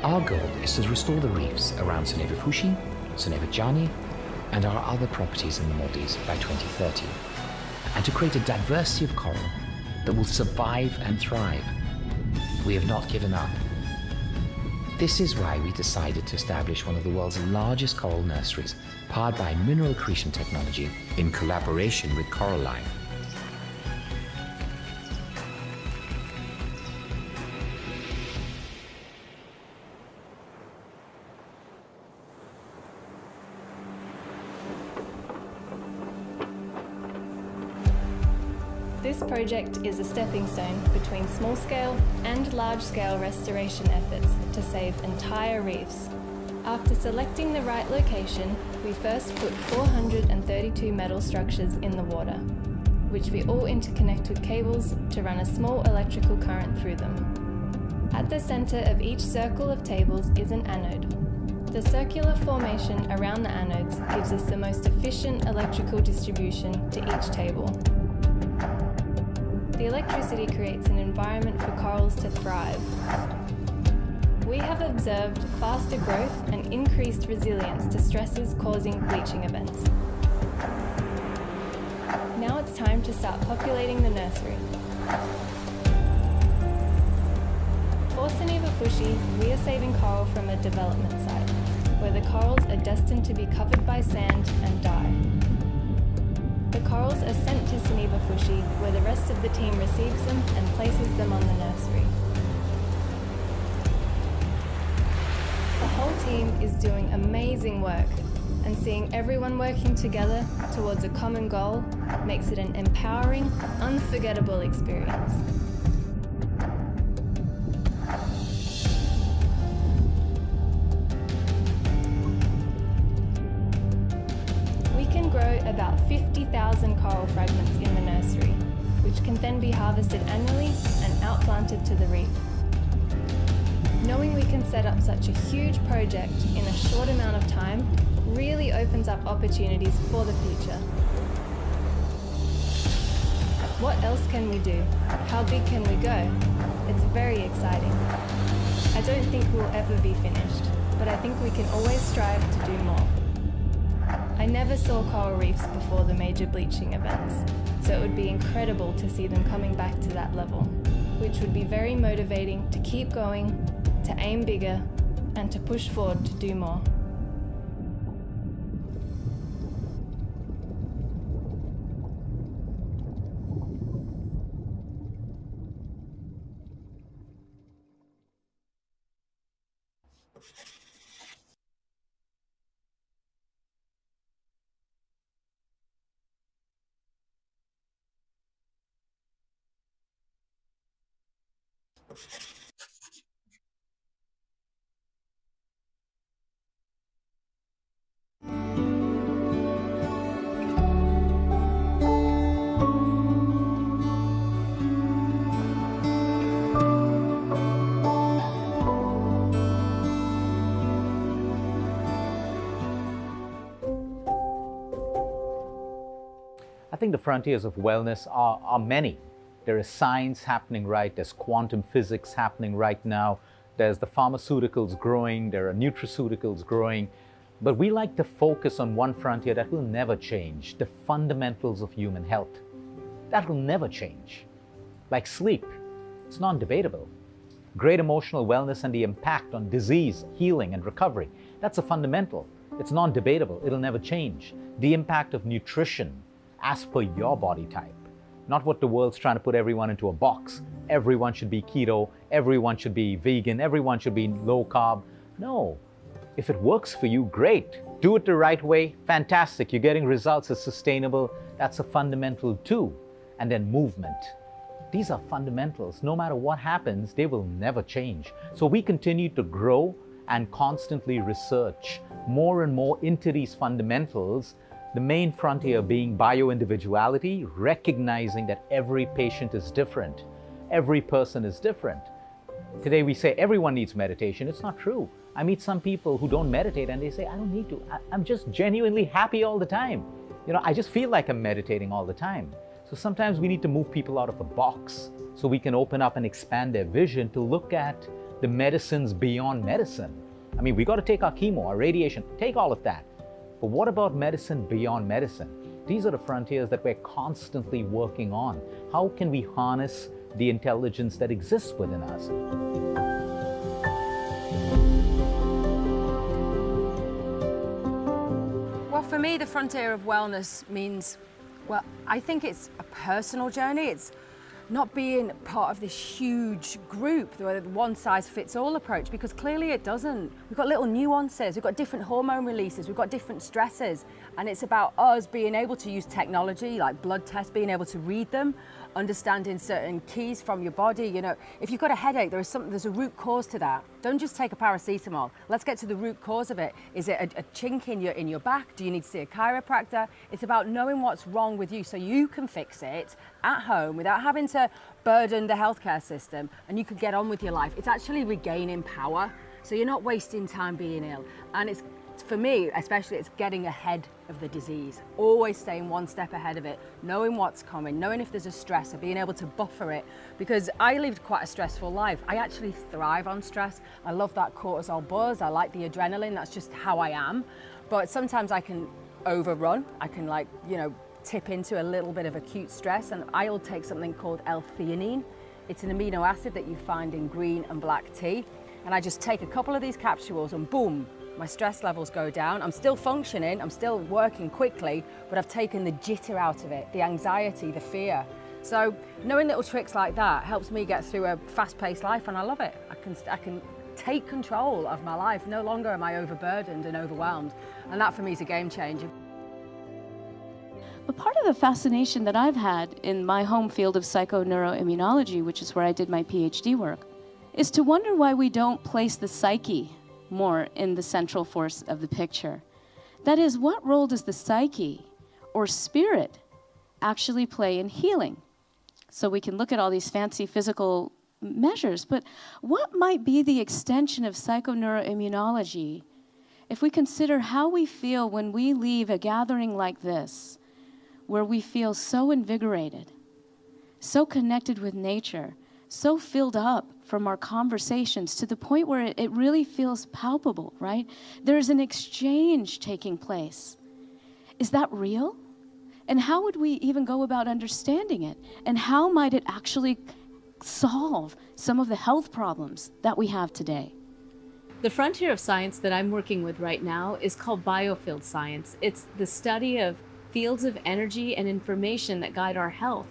Our goal is to restore the reefs around Soneva Fushi, Soneva Jani, and our other properties in the Maldives by 2030. And to create a diversity of coral that will survive and thrive. We have not given up. This is why we decided to establish one of the world's largest coral nurseries, powered by mineral accretion technology in collaboration with Coral Live. This project is a stepping stone between small-scale and large-scale restoration efforts to save entire reefs. After selecting the right location, we first put 432 metal structures in the water, which we all interconnect with cables to run a small electrical current through them. At the center of each circle of tables is an anode. The circular formation around the anodes gives us the most efficient electrical distribution to each table. The electricity creates an environment for corals to thrive. We have observed faster growth and increased resilience to stresses causing bleaching events. Now it's time to start populating the nursery. For Soneva Fushi, we are saving coral from a development site, where the corals are destined to be covered by sand and die. The corals are sent to Soneva Fushi, where the rest of the team receives them and places them on the nursery. The whole team is doing amazing work, and seeing everyone working together towards a common goal makes it an empowering, unforgettable experience. We can grow about 50,000 coral fragments in the nursery, which can then be harvested annually and outplanted to the reef. Knowing we can set up such a huge project in a short amount of time really opens up opportunities for the future. What else can we do? How big can we go? It's very exciting. I don't think we'll ever be finished, but I think we can always strive to do more. I never saw coral reefs before the major bleaching events, so it would be incredible to see them coming back to that level, which would be very motivating to keep going, to aim bigger, and to push forward to do more. I think the frontiers of wellness are many. There is science happening right, there's quantum physics happening right now, there's the pharmaceuticals growing, there are nutraceuticals growing, but we like to focus on one frontier that will never change, the fundamentals of human health. That will never change. Like sleep, it's non-debatable. Great emotional wellness and the impact on disease, healing and recovery, that's a fundamental. It's non-debatable, it'll never change. The impact of nutrition, as per your body type. Not what the world's trying to put everyone into a box. Everyone should be keto, everyone should be vegan, everyone should be low carb. No, if it works for you, great. Do it the right way, fantastic. You're getting results that's sustainable, that's a fundamental too. And then movement. These are fundamentals. No matter what happens, they will never change. So we continue to grow and constantly research more and more into these fundamentals. The main frontier being bio-individuality, recognizing that every patient is different. Every person is different. Today we say everyone needs meditation. It's not true. I meet some people who don't meditate and they say, I don't need to. I'm just genuinely happy all the time. You know, I just feel like I'm meditating all the time. So sometimes we need to move people out of the box so we can open up and expand their vision to look at the medicines beyond medicine. I mean, we got to take our chemo, our radiation, take all of that. But what about medicine beyond medicine? These are the frontiers that we're constantly working on. How can we harness the intelligence that exists within us? Well, for me, the frontier of wellness means, well, I think it's a personal journey. It's not being part of this huge group, the one-size-fits-all approach, because clearly it doesn't. We've got little nuances, we've got different hormone releases, we've got different stresses, and it's about us being able to use technology, like blood tests, being able to read them, understanding certain keys from your body. You know, if you've got a headache, there's a root cause to that. Don't just take a paracetamol. Let's get to the root cause of it. Is it a chink in your back? Do you need to see a chiropractor? It's about knowing what's wrong with you so you can fix it at home without having to burden the healthcare system, and you could get on with your life. It's actually regaining power. So you're not wasting time being ill. And it's, for me, especially, it's getting ahead of the disease, always staying one step ahead of it, knowing what's coming, knowing if there's a stressor, being able to buffer it. Because I lived quite a stressful life. I actually thrive on stress. I love that cortisol buzz. I like the adrenaline. That's just how I am. But sometimes I can overrun. I can, like, you know, tip into a little bit of acute stress, and I'll take something called L-theanine. It's an amino acid that you find in green and black tea. And I just take a couple of these capsules and boom, my stress levels go down. I'm still functioning, I'm still working quickly, but I've taken the jitter out of it, the anxiety, the fear. So knowing little tricks like that helps me get through a fast-paced life, and I love it. I can take control of my life. No longer am I overburdened and overwhelmed. And that for me is a game changer. But part of the fascination that I've had in my home field of psychoneuroimmunology, which is where I did my PhD work, is to wonder why we don't place the psyche more in the central force of the picture. That is, what role does the psyche or spirit actually play in healing? So we can look at all these fancy physical measures, but what might be the extension of psychoneuroimmunology if we consider how we feel when we leave a gathering like this, where we feel so invigorated, so connected with nature, so filled up from our conversations to the point where it really feels palpable, right? There's an exchange taking place. Is that real? And how would we even go about understanding it? And how might it actually solve some of the health problems that we have today? The frontier of science that I'm working with right now is called biofield science. It's the study of fields of energy and information that guide our health.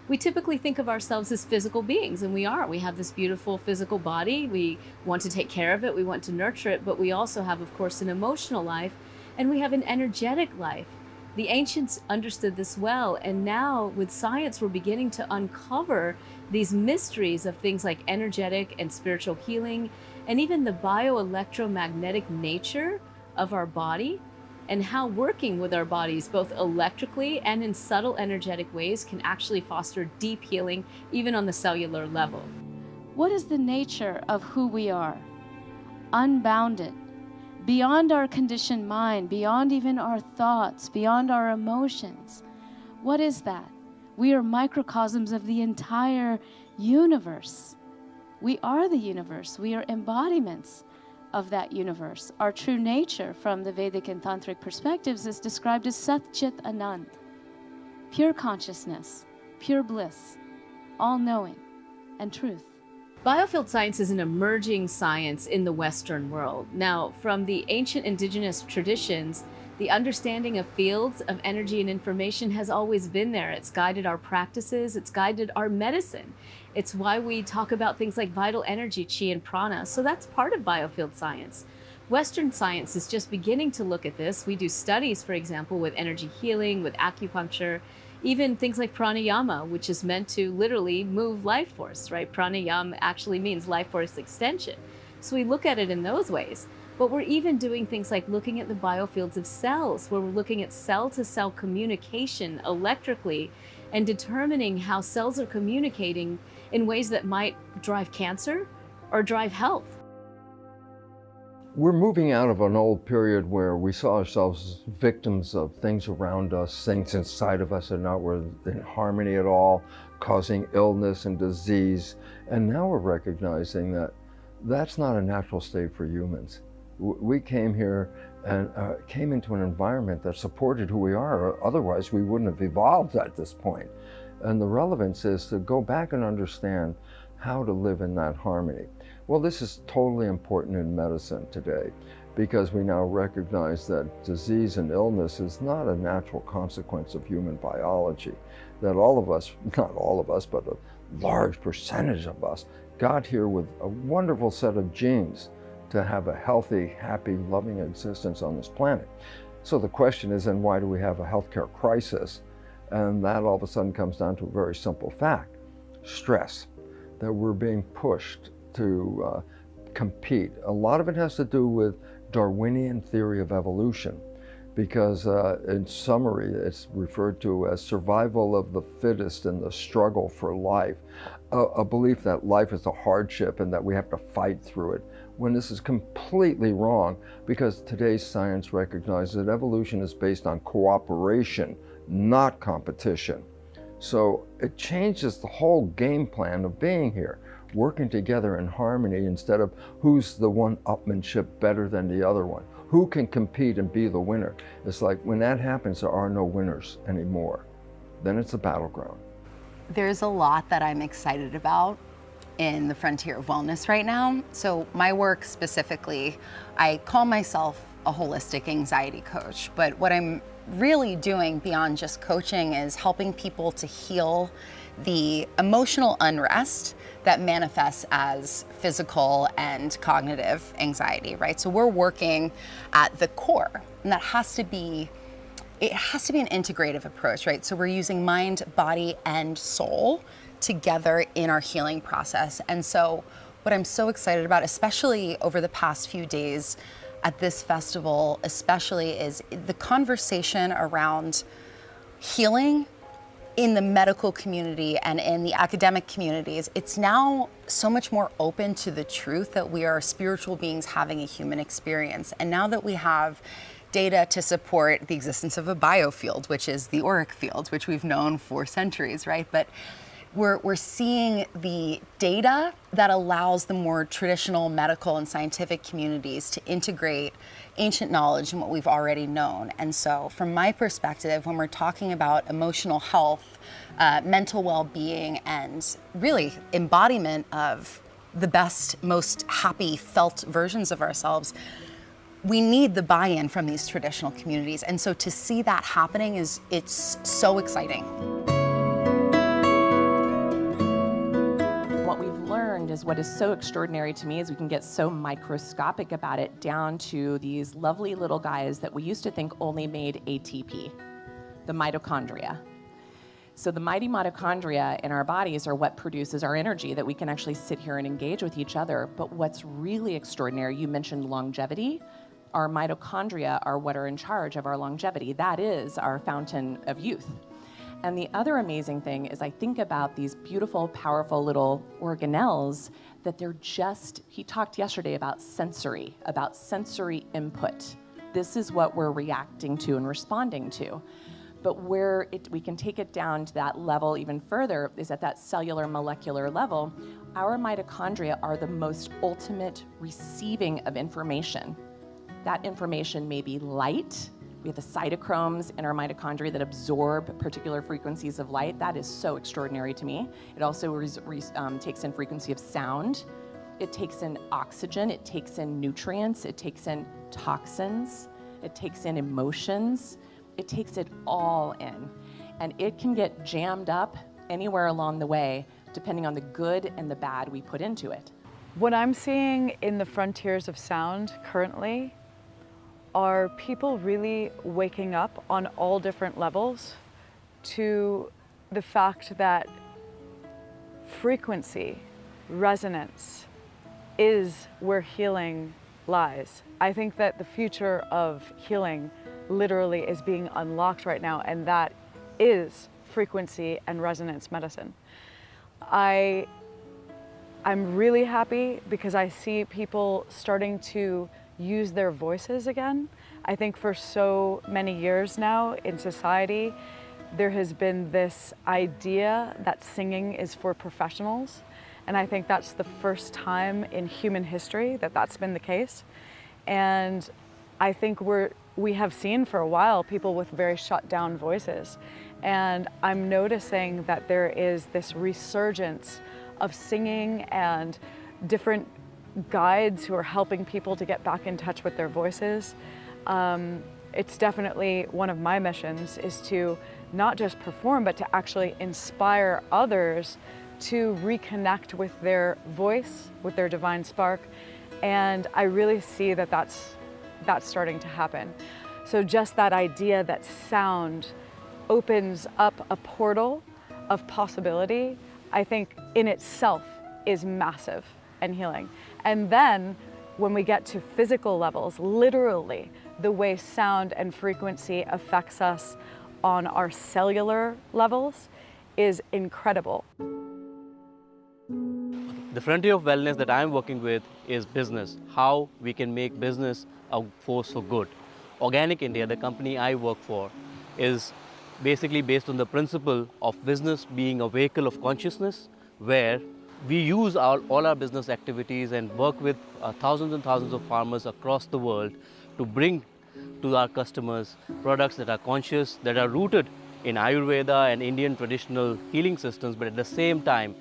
We typically think of ourselves as physical beings, and we are. We have this beautiful physical body. We want to take care of it. We want to nurture it, but we also have, of course, an emotional life, and we have an energetic life. The ancients understood this well, and now with science, we're beginning to uncover these mysteries of things like energetic and spiritual healing, and even the bioelectromagnetic nature of our body, and how working with our bodies, both electrically and in subtle energetic ways, can actually foster deep healing, even on the cellular level. What is the nature of who we are? Unbounded, beyond our conditioned mind, beyond even our thoughts, beyond our emotions. What is that? We are microcosms of the entire universe. We are the universe. We are embodiments of that universe. Our true nature, from the Vedic and Tantric perspectives, is described as Sat Chit Anand, pure consciousness, pure bliss, all-knowing, and truth. Biofield science is an emerging science in the Western world. Now, from the ancient indigenous traditions, the understanding of fields of energy and information has always been there. It's guided our practices, it's guided our medicine. It's why we talk about things like vital energy, chi and prana. So that's part of biofield science. Western science is just beginning to look at this. We do studies, for example, with energy healing, with acupuncture, even things like pranayama, which is meant to literally move life force, right? Pranayama actually means life force extension. So we look at it in those ways. But we're even doing things like looking at the biofields of cells, where we're looking at cell-to-cell communication electrically and determining how cells are communicating in ways that might drive cancer or drive health. We're moving out of an old period where we saw ourselves as victims of things around us, things inside of us that not were in harmony at all, causing illness and disease. And now we're recognizing that that's not a natural state for humans. We came here and came into an environment that supported who we are, or otherwise we wouldn't have evolved at this point. And the relevance is to go back and understand how to live in that harmony. Well, this is totally important in medicine today, because we now recognize that disease and illness is not a natural consequence of human biology, that all of us, not all of us, but a large percentage of us, got here with a wonderful set of genes to have a healthy, happy, loving existence on this planet. So the question is, then why do we have a healthcare crisis? And that all of a sudden comes down to a very simple fact: stress, that we're being pushed to compete. A lot of it has to do with Darwinian theory of evolution, because in summary, it's referred to as survival of the fittest and the struggle for life. A belief that life is a hardship and that we have to fight through it. when this is completely wrong, because today's science recognizes that evolution is based on cooperation, not competition. So it changes the whole game plan of being here, working together in harmony instead of who's the one-upmanship better than the other one. Who can compete and be the winner? It's like when that happens, there are no winners anymore. Then it's a battleground. There's a lot that I'm excited about in the frontier of wellness right now. So my work specifically, I call myself a holistic anxiety coach, but what I'm really doing beyond just coaching is helping people to heal the emotional unrest that manifests as physical and cognitive anxiety, right? So we're working at the core, and that has to be, it has to be an integrative approach, right? So we're using mind, body, and soul together in our healing process. And so what I'm so excited about, especially over the past few days at this festival, especially, is the conversation around healing in the medical community and in the academic communities. It's now so much more open to the truth that we are spiritual beings having a human experience. And now that we have data to support the existence of a biofield, which is the auric field, which we've known for centuries, right? But we're seeing the data that allows the more traditional medical and scientific communities to integrate ancient knowledge and what we've already known. And so from my perspective, when we're talking about emotional health, mental well-being, and really embodiment of the best, most happy felt versions of ourselves, we need the buy-in from these traditional communities. And so to see that happening it's so exciting. What we've learned is what is so extraordinary to me is we can get so microscopic about it down to these lovely little guys that we used to think only made ATP, the mitochondria. So the mighty mitochondria in our bodies are what produces our energy that we can actually sit here and engage with each other. But what's really extraordinary, you mentioned longevity. Our mitochondria are what are in charge of our longevity. That is our fountain of youth. And the other amazing thing is I think about these beautiful, powerful little organelles that they're just, he talked yesterday about sensory input. This is what we're reacting to and responding to. But where we can take it down to that level even further is at that cellular molecular level. Our mitochondria are the most ultimate receiving of information. That information may be light. We have the cytochromes in our mitochondria that absorb particular frequencies of light. That is so extraordinary to me. It also takes in frequency of sound. It takes in oxygen. It takes in nutrients. It takes in toxins. It takes in emotions. It takes it all in. And it can get jammed up anywhere along the way, depending on the good and the bad we put into it. What I'm seeing in the frontiers of sound currently are people really waking up on all different levels to the fact that frequency, resonance, is where healing lies. I think that the future of healing literally is being unlocked right now, and that is frequency and resonance medicine. I'm really happy because I see people starting to use their voices again. I think for so many years now in society, there has been this idea that singing is for professionals. And I think that's the first time in human history that that's been the case. And I think we have seen for a while people with very shut down voices. And I'm noticing that there is this resurgence of singing and different guides who are helping people to get back in touch with their voices. It's definitely one of my missions is to not just perform, but to actually inspire others to reconnect with their voice, with their divine spark. And I really see that that's starting to happen. So just that idea that sound opens up a portal of possibility, I think in itself is massive and healing. And then when we get to physical levels, literally the way sound and frequency affects us on our cellular levels is incredible. The frontier of wellness that I'm working with is business, how we can make business a force for good. Organic India, the company I work for, is basically based on the principle of business being a vehicle of consciousness, where we use all our business activities and work with thousands and thousands of farmers across the world to bring to our customers products that are conscious, that are rooted in Ayurveda and Indian traditional healing systems, but at the same time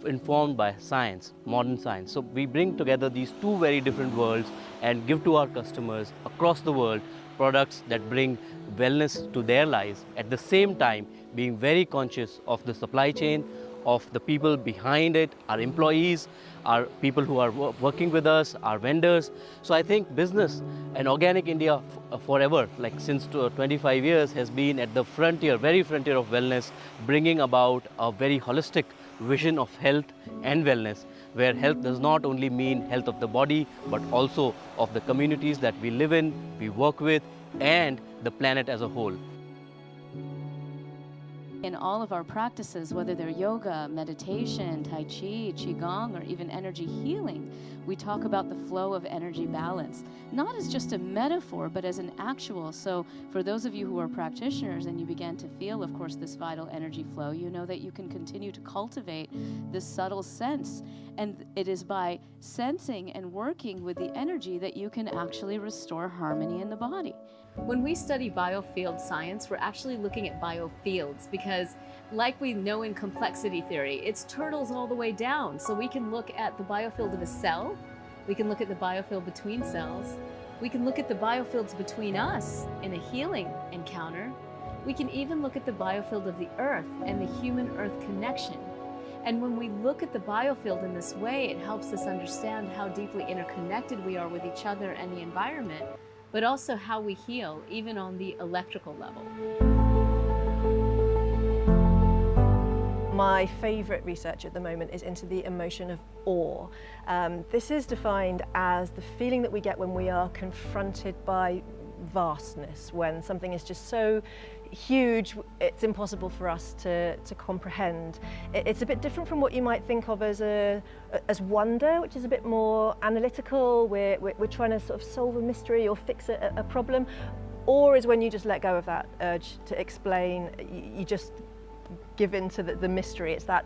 informed by science, modern science. So we bring together these two very different worlds and give to our customers across the world products that bring wellness to their lives, at the same time being very conscious of the supply chain, of the people behind it, our employees, our people who are working with us, our vendors. So I think business and Organic India forever, like since 25 years, has been at the frontier, very frontier of wellness, bringing about a very holistic vision of health and wellness, where health does not only mean health of the body, but also of the communities that we live in, we work with, and the planet as a whole. In all of our practices, whether they're yoga, meditation, Tai Chi, Qigong, or even energy healing, we talk about the flow of energy balance, not as just a metaphor, but as an actual. So for those of you who are practitioners and you begin to feel, of course, this vital energy flow, you know that you can continue to cultivate this subtle sense. And it is by sensing and working with the energy that you can actually restore harmony in the body. When we study biofield science, we're actually looking at biofields because, like we know in complexity theory, it's turtles all the way down. So we can look at the biofield of a cell, we can look at the biofield between cells, we can look at the biofields between us in a healing encounter, we can even look at the biofield of the earth and the human-earth connection. And when we look at the biofield in this way, it helps us understand how deeply interconnected we are with each other and the environment, but also how we heal, even on the electrical level. My favourite research at the moment is into the emotion of awe. This is defined as the feeling that we get when we are confronted by vastness, when something is just so huge it's impossible for us to comprehend. It's a bit different from what you might think of as wonder, which is a bit more analytical. We're trying to sort of solve a mystery or fix a problem. Awe is when you just let go of that urge to explain. You just give in to the mystery. It's that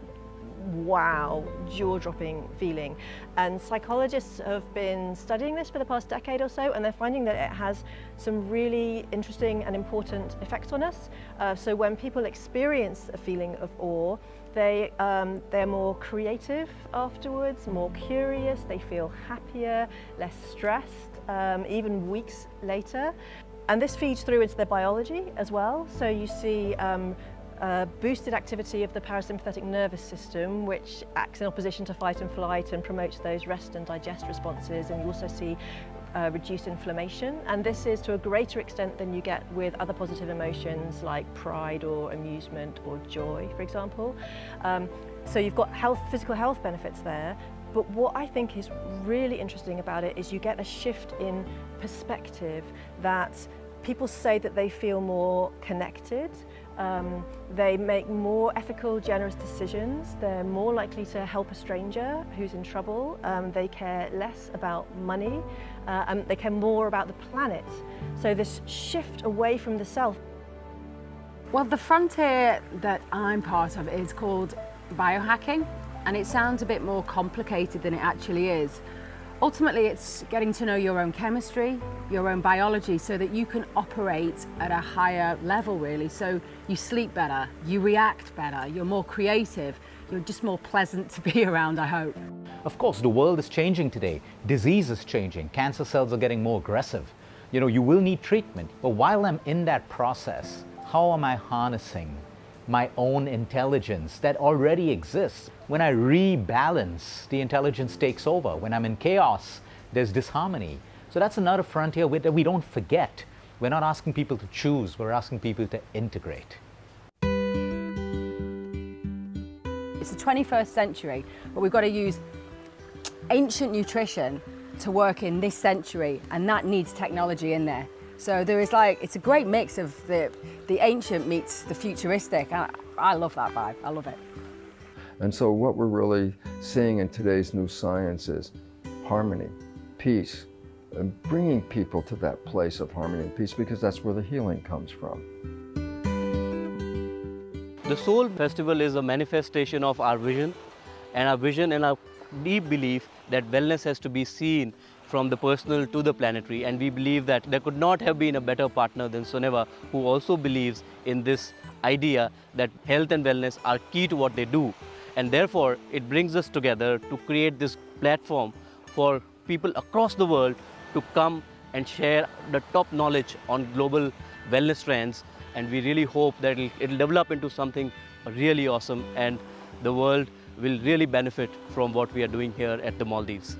wow, jaw-dropping feeling. And psychologists have been studying this for the past decade or so, and they're finding that it has some really interesting and important effects on us. So when people experience a feeling of awe, they're more creative afterwards, more curious, they feel happier, less stressed, even weeks later. And this feeds through into their biology as well. So you see boosted activity of the parasympathetic nervous system, which acts in opposition to fight and flight and promotes those rest and digest responses. And you also see reduced inflammation. And this is to a greater extent than you get with other positive emotions like pride or amusement or joy, for example. So you've got physical health benefits there. But what I think is really interesting about it is you get a shift in perspective, that people say that they feel more connected. They make more ethical, generous decisions. They're more likely to help a stranger who's in trouble. They care less about money. And they care more about the planet. So this shift away from the self. Well, the frontier that I'm part of is called biohacking, and it sounds a bit more complicated than it actually is. Ultimately, it's getting to know your own chemistry, your own biology, so that you can operate at a higher level, really. So you sleep better, you react better, you're more creative, you're just more pleasant to be around, I hope. Of course, the world is changing today. Disease is changing. Cancer cells are getting more aggressive. You know, you will need treatment. But while I'm in that process, how am I harnessing my own intelligence that already exists? When I rebalance, the intelligence takes over. When I'm in chaos, there's disharmony. So that's another frontier that we don't forget. We're not asking people to choose, we're asking people to integrate. It's the 21st century, but we've got to use ancient nutrition to work in this century, and that needs technology in there. So there is it's a great mix of the ancient meets the futuristic. I love that vibe, I love it. And so what we're really seeing in today's new science is harmony, peace, and bringing people to that place of harmony and peace, because that's where the healing comes from. The Soul Festival is a manifestation of our vision and our deep belief that wellness has to be seen from the personal to the planetary, and we believe that there could not have been a better partner than Soneva, who also believes in this idea that health and wellness are key to what they do, and therefore it brings us together to create this platform for people across the world to come and share the top knowledge on global wellness trends, and we really hope that it'll develop into something really awesome, and the world will really benefit from what we are doing here at the Maldives.